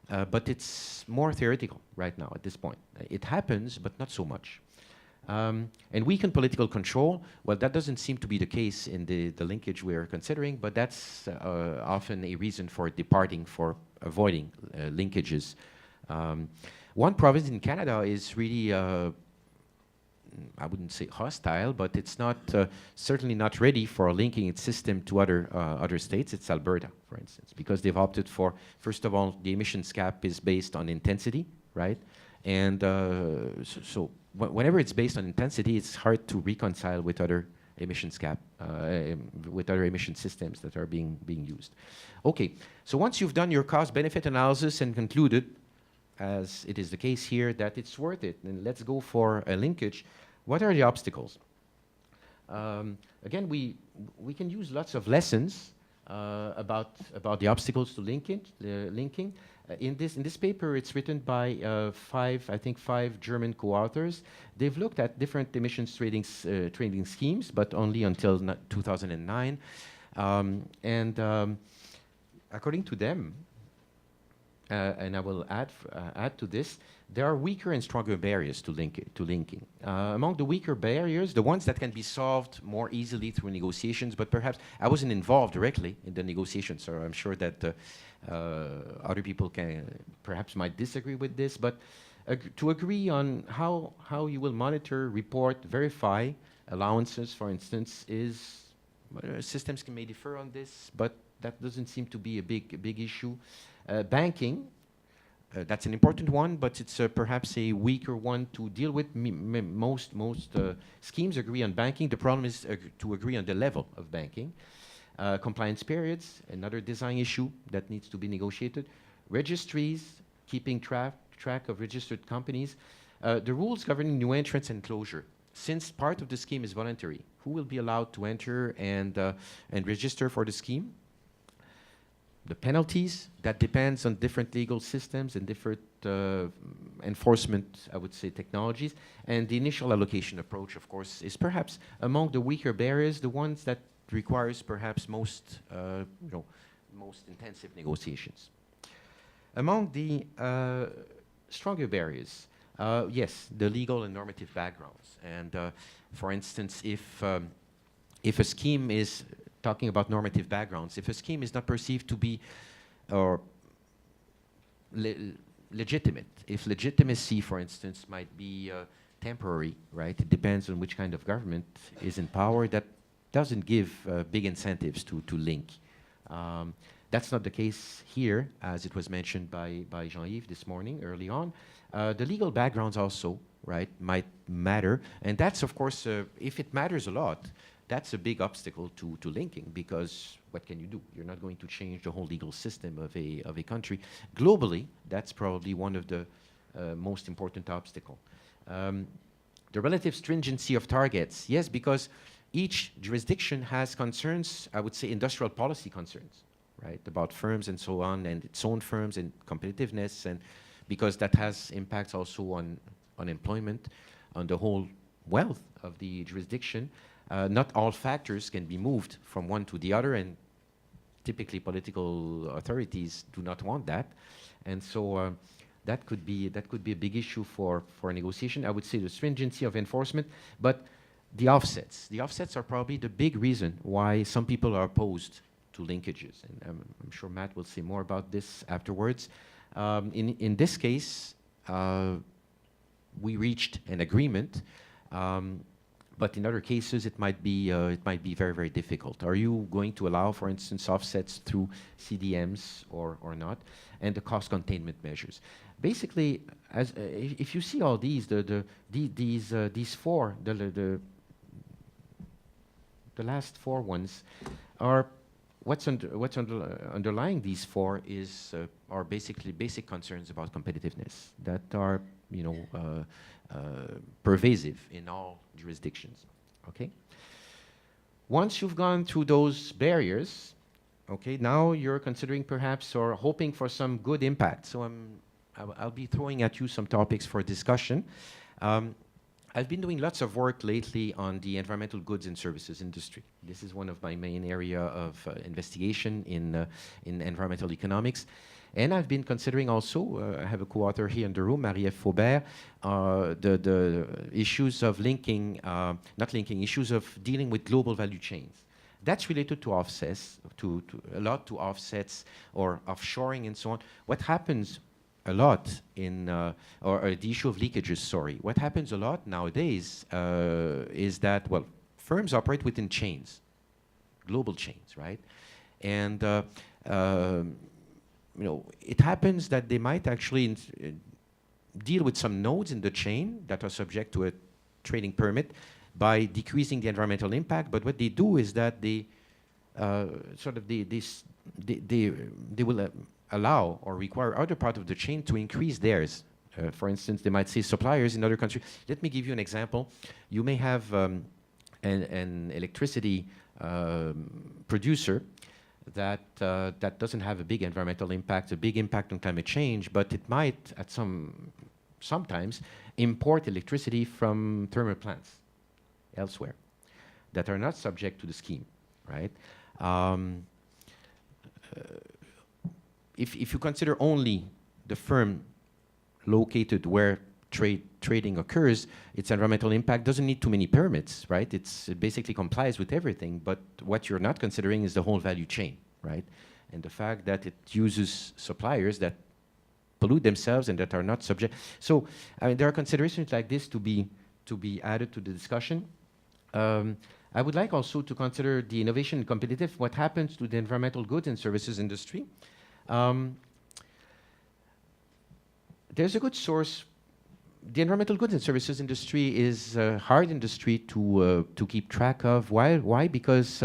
but it's more theoretical right now at this point. It happens, but not so much. And weakened political control, well, that doesn't seem to be the case in the linkage we're considering, but that's often a reason for departing, for avoiding linkages. One province in Canada is really I wouldn't say hostile, but it's not certainly not ready for linking its system to other states. It's Alberta, for instance, because they've opted for, first of all, the emissions cap is based on intensity, right? And so whenever it's based on intensity, it's hard to reconcile with other emissions cap, with other emission systems that are being used. Okay, so once you've done your cost-benefit analysis and concluded, as it is the case here, that it's worth it, then let's go for a linkage. What are the obstacles? Again, we can use lots of lessons about the obstacles to linking. In this paper, it's written by five German co-authors. They've looked at different emissions trading schemes, but only until 2009. According to them, and I will add to this, there are weaker and stronger barriers to linking. Among the weaker barriers, the ones that can be solved more easily through negotiations, but perhaps I wasn't involved directly in the negotiations, so I'm sure that other people perhaps might disagree with this, but to agree on how you will monitor, report, verify allowances, for instance, systems may differ on this, but that doesn't seem to be a big issue. Banking, That's an important one, but it's perhaps a weaker one to deal with. Most schemes agree on banking. The problem is to agree on the level of banking. Compliance periods, another design issue that needs to be negotiated. Registries, keeping track of registered companies. The rules governing new entrants and closure. Since part of the scheme is voluntary, who will be allowed to enter and register for the scheme? The penalties, that depends on different legal systems and different enforcement, I would say, technologies. And the initial allocation approach, of course, is perhaps among the weaker barriers, the ones that requires perhaps most intensive negotiations. Among the stronger barriers, yes, the legal and normative backgrounds. And for instance, if a scheme is talking about normative backgrounds, if a scheme is not perceived to be legitimate, if legitimacy, for instance, might be temporary, right? It depends on which kind of government is in power. That doesn't give big incentives to link. That's not the case here, as it was mentioned by Jean-Yves this morning, early on. The legal backgrounds also, right, might matter. And that's, of course, if it matters a lot, that's a big obstacle to linking, because what can you do? You're not going to change the whole legal system of a country. Globally, that's probably one of the most important obstacles. The relative stringency of targets, yes, because each jurisdiction has concerns, I would say industrial policy concerns, right, about firms and so on, and its own firms and competitiveness, and because that has impacts also on employment, on the whole wealth of the jurisdiction. Not all factors can be moved from one to the other, and typically political authorities do not want that. And so that could be a big issue for negotiation. I would say the stringency of enforcement, but the offsets. The offsets are probably the big reason why some people are opposed to linkages. And I'm sure Matt will say more about this afterwards. In this case, we reached an agreement. But in other cases, it might be very, very difficult. Are you going to allow, for instance, offsets through CDMs or not? And the cost containment measures. Basically, if you see all these, these four, the last four ones, are underlying these four are basically basic concerns about competitiveness that are pervasive in all jurisdictions. Okay. Once you've gone through those barriers, okay, now you're considering perhaps or hoping for some good impact. So I'll be throwing at you some topics for discussion. I've been doing lots of work lately on the environmental goods and services industry. This is one of my main area of investigation in environmental economics. And I've been considering also, I have a co-author here in the room, Marie-Ève Faubert, the issues of linking, issues of dealing with global value chains. That's related to offsets, a lot to offsets or offshoring and so on. What happens a lot or the issue of leakages, sorry. What happens a lot nowadays is that, well, firms operate within chains, global chains, right? And it happens that they might actually deal with some nodes in the chain that are subject to a trading permit by decreasing the environmental impact. But what they do is that they will allow or require other part of the chain to increase theirs. For instance, they might say suppliers in other countries. Let me give you an example. You may have an electricity producer that doesn't have a big environmental impact, a big impact on climate change, but it might, sometimes, import electricity from thermal plants elsewhere that are not subject to the scheme, right? If you consider only the firm located where trading occurs, its environmental impact doesn't need too many permits, right? It basically complies with everything, but what you're not considering is the whole value chain, right? And the fact that it uses suppliers that pollute themselves and that are not subject. So, I mean, there are considerations like this to be added to the discussion. I would like also to consider the innovation and competitive, what happens to the environmental goods and services industry. there's a good source. The environmental goods and services industry is a hard industry to keep track of. Why? Because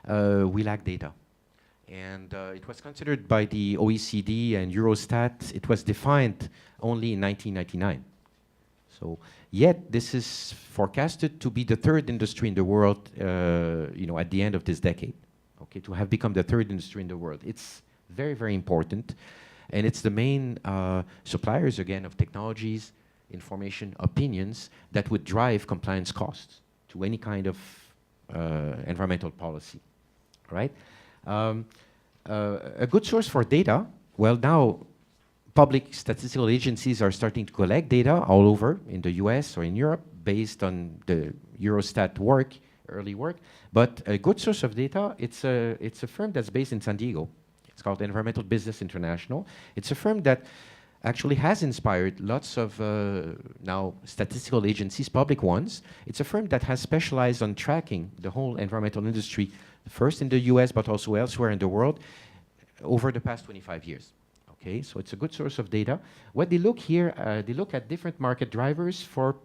we lack data. And it was considered by the OECD and Eurostat, it was defined only in 1999. So, yet this is forecasted to be the third industry in the world, at the end of this decade, okay, to have become the third industry in the world. It's very, very important, and it's the main suppliers, again, of technologies, information, opinions that would drive compliance costs to any kind of environmental policy, right? A good source for data, well, now public statistical agencies are starting to collect data all over in the US or in Europe based on the Eurostat work, early work. But a good source of data, it's a firm that's based in San Diego. It's called Environmental Business International. It's a firm that actually has inspired lots of now statistical agencies, public ones. It's a firm that has specialized on tracking the whole environmental industry, first in the US, but also elsewhere in the world, over the past 25 years. Okay, so it's a good source of data. What they look here, they look at different market drivers for,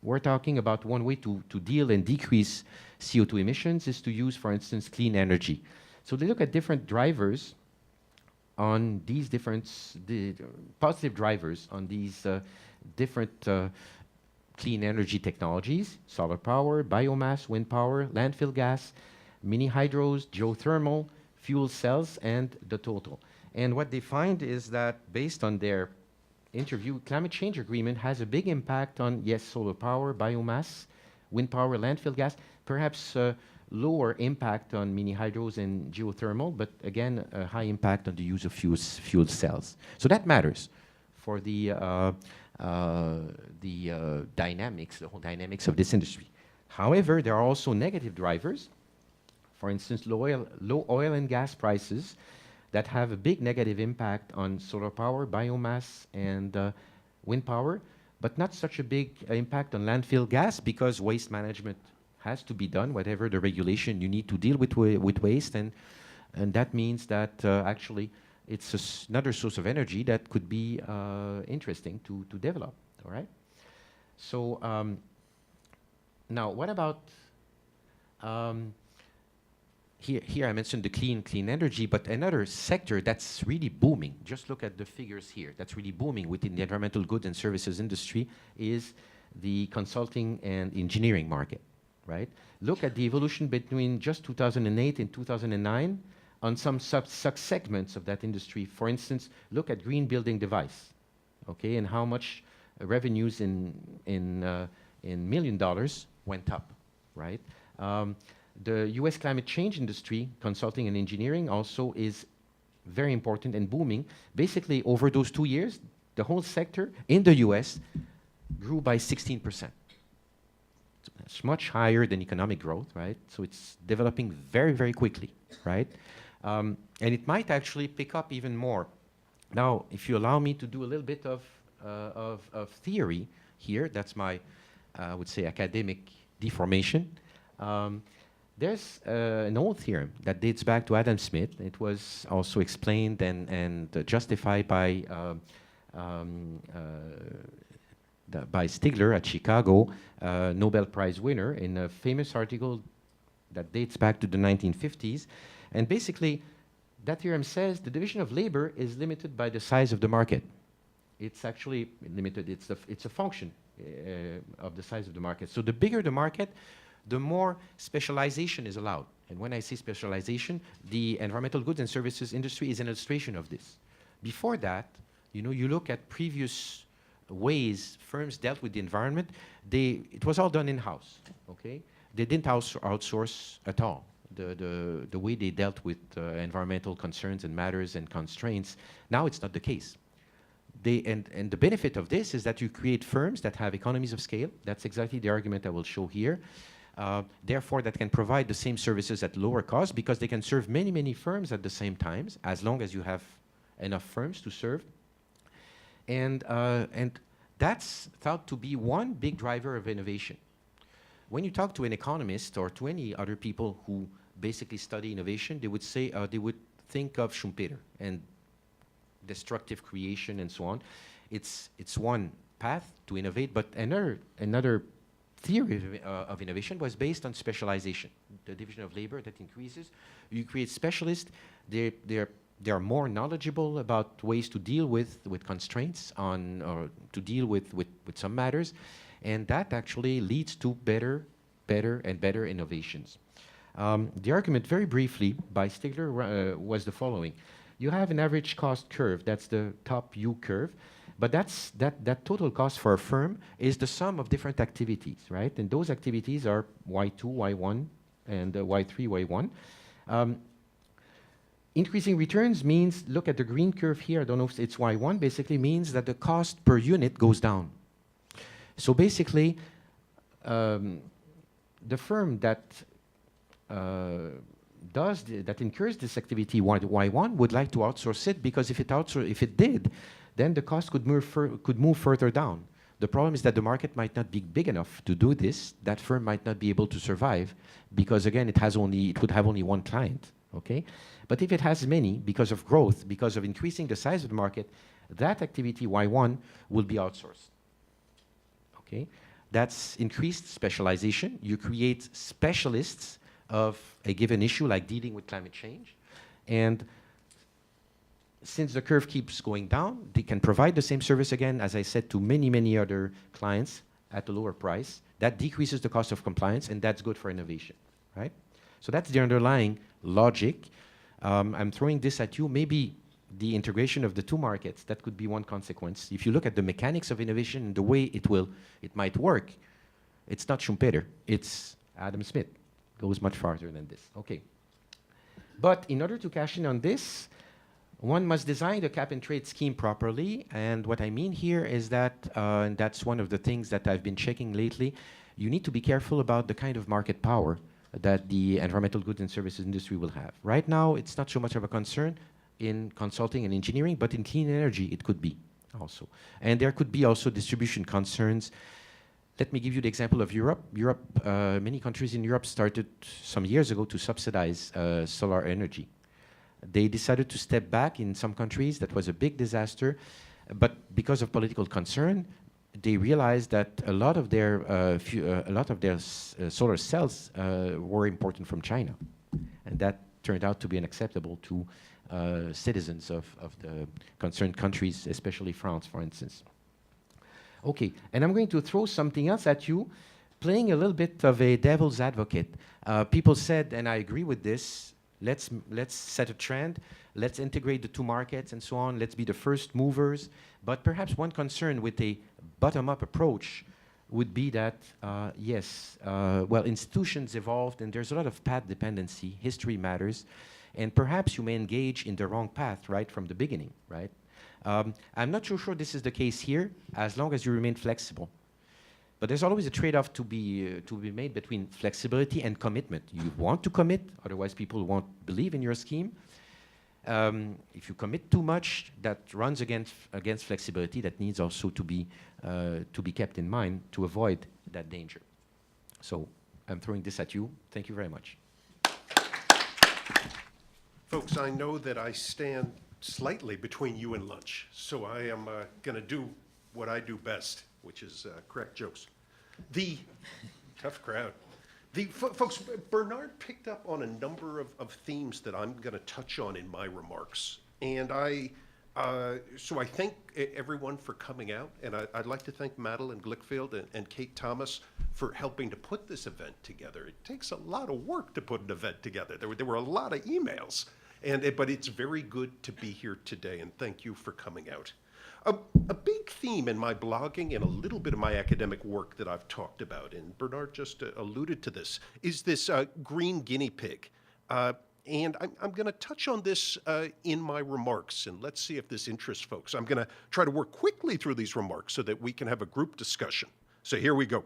we're talking about one way to deal and decrease CO2 emissions is to use, for instance, clean energy. So they look at different drivers on these different, positive drivers on these different clean energy technologies: solar power, biomass, wind power, landfill gas, mini hydros, geothermal, fuel cells, and the total. And what they find is that based on their interview, climate change agreement has a big impact on, yes, solar power, biomass, wind power, landfill gas, perhaps lower impact on mini hydros and geothermal, but again, a high impact on the use of fuel cells. So that matters for the dynamics, the whole dynamics of this industry. However, there are also negative drivers. For instance, low oil and gas prices that have a big negative impact on solar power, biomass, and wind power, but not such a big impact on landfill gas because waste management has to be done, whatever the regulation you need to deal with waste, and that means that actually it's another source of energy that could be interesting to develop, all right? So now what about, here I mentioned the clean energy, but another sector that's really booming, just look at the figures here, that's really booming within the environmental goods and services industry is the consulting and engineering market, right? Look at the evolution between just 2008 and 2009 on some sub-segments of that industry. For instance, look at green building device, okay, and how much revenues in $1 million went up, right? The US climate change industry, consulting and engineering, also is very important and booming. Basically, over those 2 years, the whole sector in the US grew by 16%. It's much higher than economic growth, right? So it's developing very, very quickly, right? And it might actually pick up even more. Now, if you allow me to do a little bit of theory here, that's my, I would say, academic deformation. There's an old theorem that dates back to Adam Smith. It was also explained and justified by Stigler at Chicago, Nobel Prize winner, in a famous article that dates back to the 1950s. And basically, that theorem says the division of labor is limited by the size of the market. It's actually limited. It's a function of the size of the market. So the bigger the market, the more specialization is allowed. And when I say specialization, the environmental goods and services industry is an illustration of this. Before that, you know, you look at previous ways firms dealt with the environment, it was all done in-house, okay? They didn't outsource at all. The way they dealt with environmental concerns and matters and constraints, now it's not the case. And the benefit of this is that you create firms that have economies of scale. That's exactly the argument I will show here. Therefore, that can provide the same services at lower cost because they can serve many, many firms at the same time, as long as you have enough firms to serve. And that's thought to be one big driver of innovation. When you talk to an economist or to any other people who basically study innovation, they would say, they would think of Schumpeter and destructive creation and so on. It's one path to innovate, but another theory of innovation was based on specialization, the division of labor that increases. You create specialists, they are more knowledgeable about ways to deal with constraints or to deal with some matters, and that actually leads to better and better innovations. The argument, very briefly, by Stigler was the following. You have an average cost curve, that's the top U curve, but that total cost for a firm is the sum of different activities, right? And those activities are Y2, Y1, and Y3, Y1. Increasing returns means, look at the green curve here, I don't know if it's Y1, basically means that the cost per unit goes down. So basically, the firm that that incurs this activity Y1 would like to outsource it, because if it did, then the cost could move further down. The problem is that the market might not be big enough to do this. That firm might not be able to survive because, again, it would have only one client. Okay, but if it has many, because of growth, because of increasing the size of the market, that activity Y1 will be outsourced. Okay, that's increased specialization. You create specialists of a given issue, like dealing with climate change, and since the curve keeps going down, they can provide the same service again, as I said, to many other clients at a lower price. That decreases the cost of compliance, and that's good for innovation, right? So that's the underlying logic. I'm throwing this at you. Maybe the integration of the two markets, that could be one consequence. If you look at the mechanics of innovation and the way it might work, it's not Schumpeter, it's Adam Smith. Goes much farther than this. Okay. But in order to cash in on this, one must design the cap and trade scheme properly. And what I mean here is that, and that's one of the things that I've been checking lately, you need to be careful about the kind of market power that the environmental goods and services industry will have. Right now, it's not so much of a concern in consulting and engineering, but in clean energy, it could be also. And there could be also distribution concerns. Let me give you the example of Europe. Many countries in Europe started some years ago to subsidize solar energy. They decided to step back in some countries. That was a big disaster. But because of political concern, they realized that a lot of their solar cells were imported from China, and that turned out to be unacceptable to citizens of the concerned countries, especially France, for instance. Okay, and I'm going to throw something else at you, playing a little bit of a devil's advocate. People said, and I agree with this, let's set a trend, let's integrate the two markets and so on, let's be the first movers. But perhaps one concern with a bottom-up approach would be that, well, institutions evolved and there's a lot of path dependency, history matters, and perhaps you may engage in the wrong path right from the beginning, right? I'm not so sure this is the case here, as long as you remain flexible. But there's always a trade-off to be made between flexibility and commitment. You want to commit, otherwise people won't believe in your scheme. If you commit too much, that runs against flexibility. That needs also to be kept in mind to avoid that danger. So I'm throwing this at you. Thank you very much. Folks, I know that I stand slightly between you and lunch, so I am going to do what I do best, which is crack jokes. The tough crowd. Folks, Bernard picked up on a number of themes that I'm going to touch on in my remarks, and so I thank everyone for coming out, and I'd like to thank Madeline Glickfield and Kate Thomas for helping to put this event together. It takes a lot of work to put an event together. There were a lot of emails. But it's very good to be here today, and thank you for coming out. A big theme in my blogging and a little bit of my academic work that I've talked about, and Bernard just alluded to this, is this green guinea pig. And I'm going to touch on this in my remarks, and let's see if this interests folks. I'm going to try to work quickly through these remarks so that we can have a group discussion. So here we go.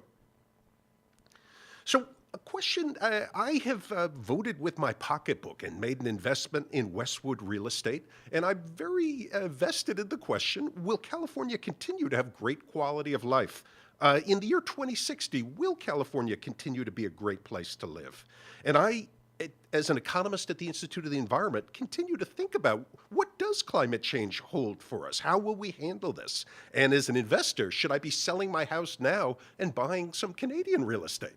So a question, I have voted with my pocketbook and made an investment in Westwood real estate, and I'm very vested in the question, will California continue to have great quality of life? In the year 2060, will California continue to be a great place to live? And I as an economist at the Institute of the Environment, continue to think about what does climate change hold for us? How will we handle this? And as an investor, should I be selling my house now and buying some Canadian real estate?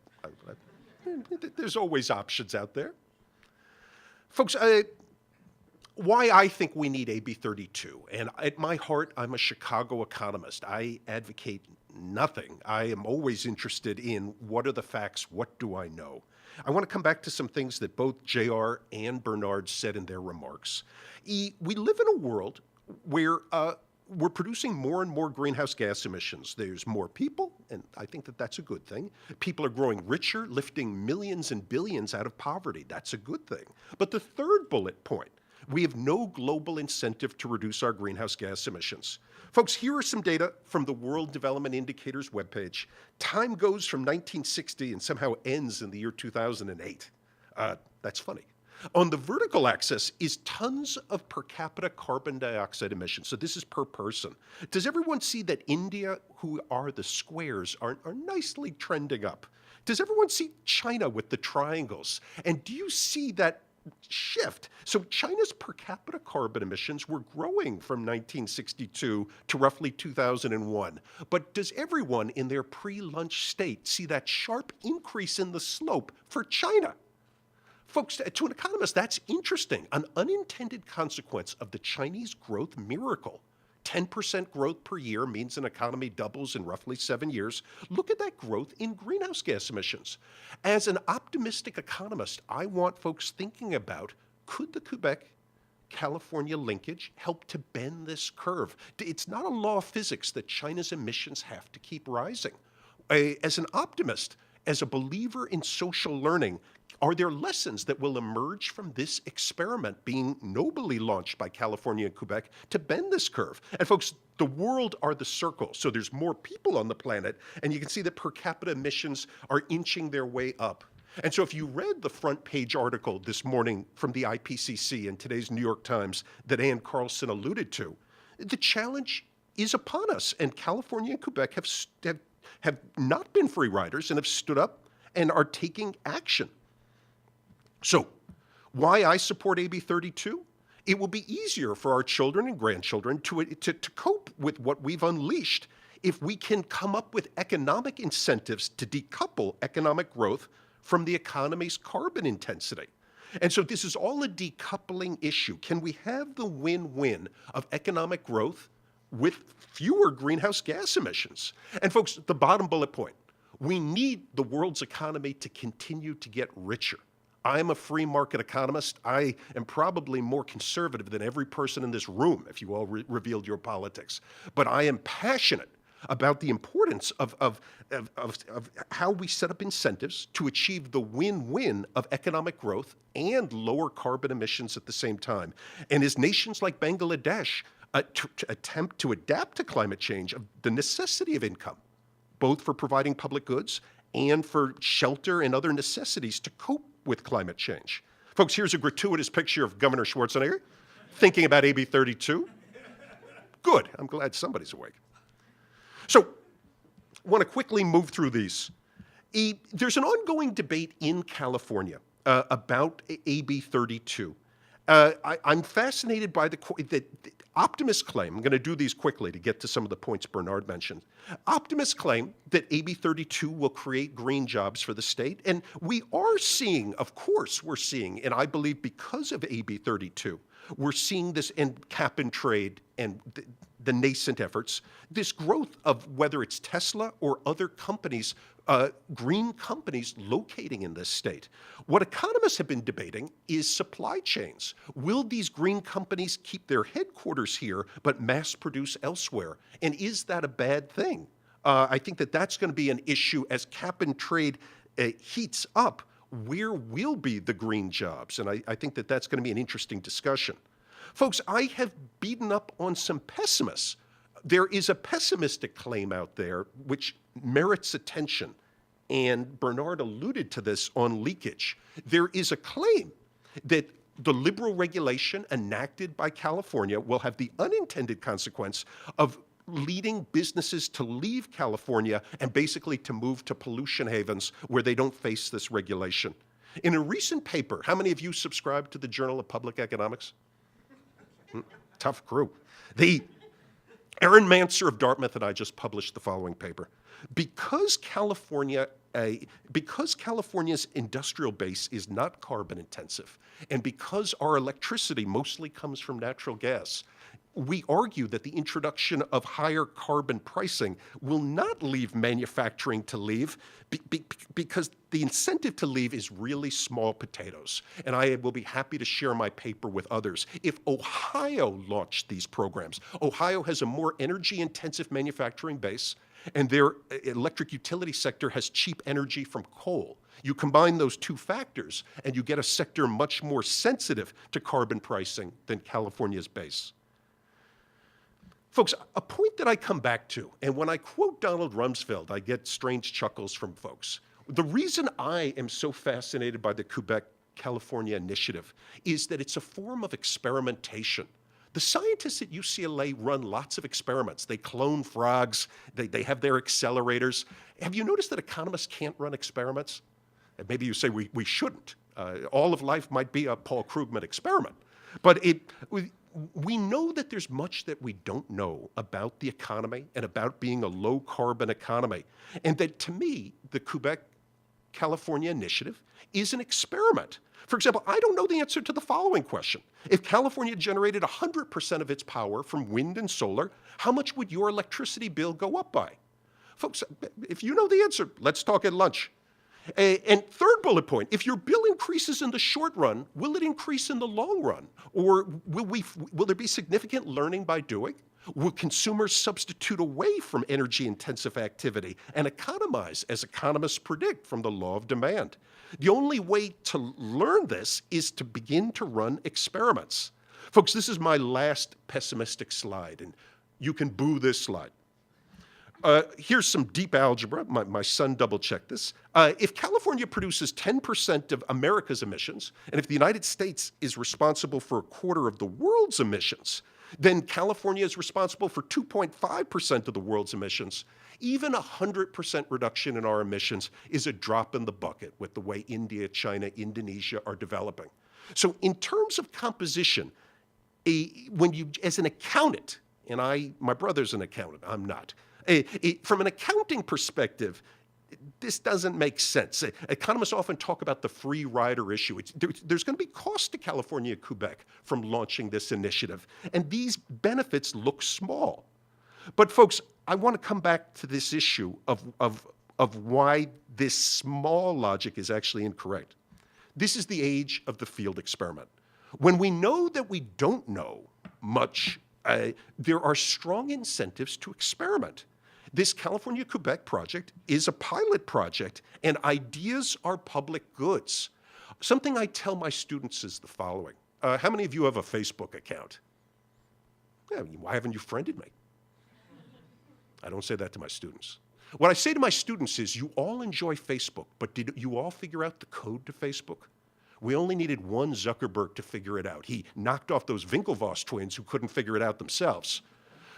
There's always options out there. Folks, why I think we need AB 32, and at my heart, I'm a Chicago economist. I advocate nothing. I am always interested in what are the facts, what do I know? I want to come back to some things that both JR and Bernard said in their remarks. We live in a world where we're producing more and more greenhouse gas emissions. There's more people, and I think that that's a good thing. People are growing richer, lifting millions and billions out of poverty. That's a good thing. But the third bullet point, we have no global incentive to reduce our greenhouse gas emissions. Folks, here are some data from the World Development Indicators webpage. Time goes from 1960 and somehow ends in the year 2008. That's funny. On the vertical axis is tons of per capita carbon dioxide emissions. So this is per person. Does everyone see that India, who are the squares, are nicely trending up? Does everyone see China with the triangles? And do you see that shift? So China's per capita carbon emissions were growing from 1962 to roughly 2001. But does everyone in their pre-lunch state see that sharp increase in the slope for China? Folks, to an economist, that's interesting. An unintended consequence of the Chinese growth miracle. 10% growth per year means an economy doubles in roughly 7 years. Look at that growth in greenhouse gas emissions. As an optimistic economist, I want folks thinking about, could the Quebec-California linkage help to bend this curve? It's not a law of physics that China's emissions have to keep rising. As an optimist, as a believer in social learning, are there lessons that will emerge from this experiment being nobly launched by California and Quebec to bend this curve? And folks, the world are the circle, so there's more people on the planet, and you can see that per capita emissions are inching their way up. And so if you read the front page article this morning from the IPCC in today's New York Times that Ann Carlson alluded to, the challenge is upon us, and California and Quebec have not been free riders and have stood up and are taking action. So, why I support AB 32? It will be easier for our children and grandchildren to cope with what we've unleashed if we can come up with economic incentives to decouple economic growth from the economy's carbon intensity. And so this is all a decoupling issue. Can we have the win-win of economic growth with fewer greenhouse gas emissions? And folks, the bottom bullet point, we need the world's economy to continue to get richer. I'm a free market economist. I am probably more conservative than every person in this room, if you all revealed your politics. But I am passionate about the importance of how we set up incentives to achieve the win-win of economic growth and lower carbon emissions at the same time. And as nations like Bangladesh attempt to adapt to climate change, the necessity of income, both for providing public goods and for shelter and other necessities to cope with climate change. Folks, here's a gratuitous picture of Governor Schwarzenegger thinking about AB 32. Good, I'm glad somebody's awake. So, I want to quickly move through these. There's an ongoing debate in California about AB 32. I'm fascinated by the optimists claim, I'm going to do these quickly to get to some of the points Bernard mentioned. Optimists claim that AB 32 will create green jobs for the state, and we are seeing, of course we're seeing, and I believe because of AB 32, we're seeing this in cap and trade and the nascent efforts, this growth of whether it's Tesla or other companies, green companies locating in this state. What economists have been debating is supply chains. Will these green companies keep their headquarters here but mass produce elsewhere? And is that a bad thing? I think that that's going to be an issue as cap and trade heats up. Where will be the green jobs? And I think that that's going to be an interesting discussion. Folks, I have beaten up on some pessimists. There is a pessimistic claim out there which merits attention, and Bernard alluded to this on leakage. There is a claim that the liberal regulation enacted by California will have the unintended consequence of leading businesses to leave California and basically to move to pollution havens where they don't face this regulation. In a recent paper, how many of you subscribe to the Journal of Public Economics? Tough crew. Aaron Manser of Dartmouth and I just published the following paper. Because California's industrial base is not carbon intensive, and because our electricity mostly comes from natural gas, we argue that the introduction of higher carbon pricing will not leave manufacturing to leave because the incentive to leave is really small potatoes. And I will be happy to share my paper with others. If Ohio launched these programs, Ohio has a more energy-intensive manufacturing base, and their electric utility sector has cheap energy from coal. You combine those two factors, and you get a sector much more sensitive to carbon pricing than California's base. Folks, a point that I come back to, and when I quote Donald Rumsfeld, I get strange chuckles from folks. The reason I am so fascinated by the Quebec-California initiative is that it's a form of experimentation. The scientists at UCLA run lots of experiments. They clone frogs, they have their accelerators. Have you noticed that economists can't run experiments? And maybe you say we shouldn't. All of life might be a Paul Krugman experiment. But we know that there's much that we don't know about the economy and about being a low-carbon economy. And that, to me, the Quebec-California initiative is an experiment. For example, I don't know the answer to the following question. If California generated 100% of its power from wind and solar, how much would your electricity bill go up by? Folks, if you know the answer, let's talk at lunch. And third bullet point, if your bill increases in the short run, will it increase in the long run? Or will there be significant learning by doing? Will consumers substitute away from energy-intensive activity and economize, as economists predict, from the law of demand? The only way to learn this is to begin to run experiments. Folks, this is my last pessimistic slide, and you can boo this slide. Here's some deep algebra. My son double-checked this. If California produces 10% of America's emissions, and if the United States is responsible for a quarter of the world's emissions, then California is responsible for 2.5% of the world's emissions. Even 100% reduction in our emissions is a drop in the bucket with the way India, China, Indonesia are developing. So in terms of composition, when you, as an accountant, and my brother's an accountant, I'm not, from an accounting perspective, this doesn't make sense. Economists often talk about the free rider issue. There's going to be cost to California and Quebec from launching this initiative, and these benefits look small. But folks, I want to come back to this issue of why this small logic is actually incorrect. This is the age of the field experiment. When we know that we don't know much, there are strong incentives to experiment. This California-Quebec project is a pilot project, and ideas are public goods. Something I tell my students is the following. How many of you have a Facebook account? Yeah, why haven't you friended me? I don't say that to my students. What I say to my students is, you all enjoy Facebook, but did you all figure out the code to Facebook? We only needed one Zuckerberg to figure it out. He knocked off those Winklevoss twins who couldn't figure it out themselves.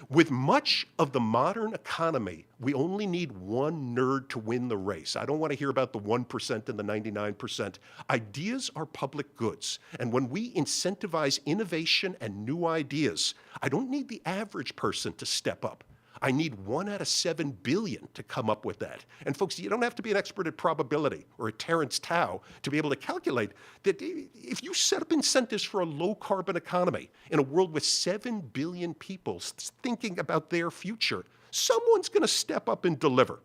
With much of the modern economy, we only need one nerd to win the race. I don't want to hear about the 1% and the 99%. Ideas are public goods. And when we incentivize innovation and new ideas, I don't need the average person to step up. I need 1 out of 7 billion to come up with that. And folks, you don't have to be an expert at probability or at Terence Tao to be able to calculate that if you set up incentives for a low-carbon economy in a world with 7 billion people thinking about their future, someone's going to step up and deliver.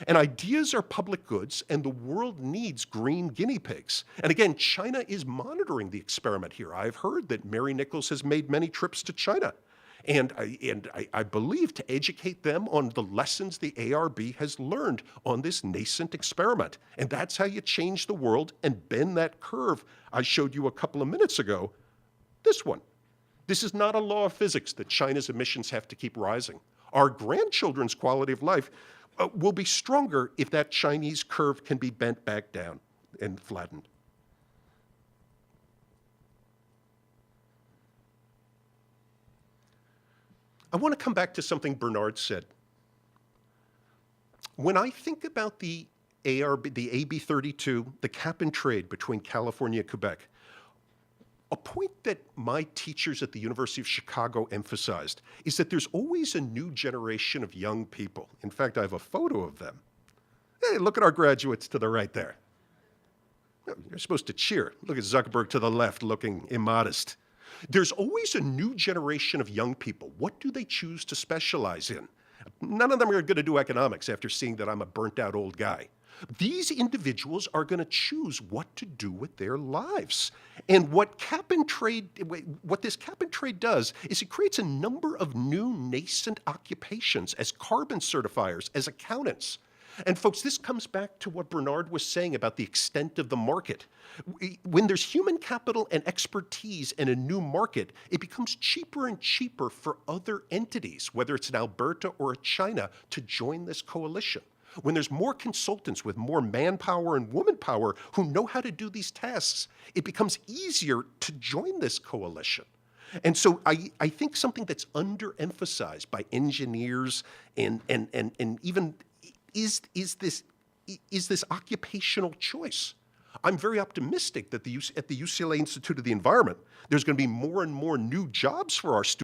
And ideas are public goods, and the world needs green guinea pigs. And again, China is monitoring the experiment here. I've heard that Mary Nichols has made many trips to China. And I believe to educate them on the lessons the ARB has learned on this nascent experiment. And that's how you change the world and bend that curve I showed you a couple of minutes ago. This one. This is not a law of physics that China's emissions have to keep rising. Our grandchildren's quality of life will be stronger if that Chinese curve can be bent back down and flattened. I want to come back to something Bernard said. When I think about the the AB 32, the cap and trade between California and Quebec, a point that my teachers at the University of Chicago emphasized is that there's always a new generation of young people. In fact, I have a photo of them. Hey, look at our graduates to the right there. You're supposed to cheer. Look at Zuckerberg to the left, looking immodest. There's always a new generation of young people. What do they choose to specialize in? None of them are going to do economics after seeing that I'm a burnt-out old guy. These individuals are going to choose what to do with their lives. And what this cap and trade does is it creates a number of new nascent occupations as carbon certifiers, as accountants. And folks, this comes back to what Bernard was saying about the extent of the market. When there's human capital and expertise in a new market, it becomes cheaper and cheaper for other entities, whether it's an Alberta or a China, to join this coalition. When there's more consultants with more manpower and woman power who know how to do these tasks, it becomes easier to join this coalition. And so I think something that's underemphasized by engineers and even is this occupational choice. I'm very optimistic that at the UCLA Institute of the Environment, there's going to be more and more new jobs for our students.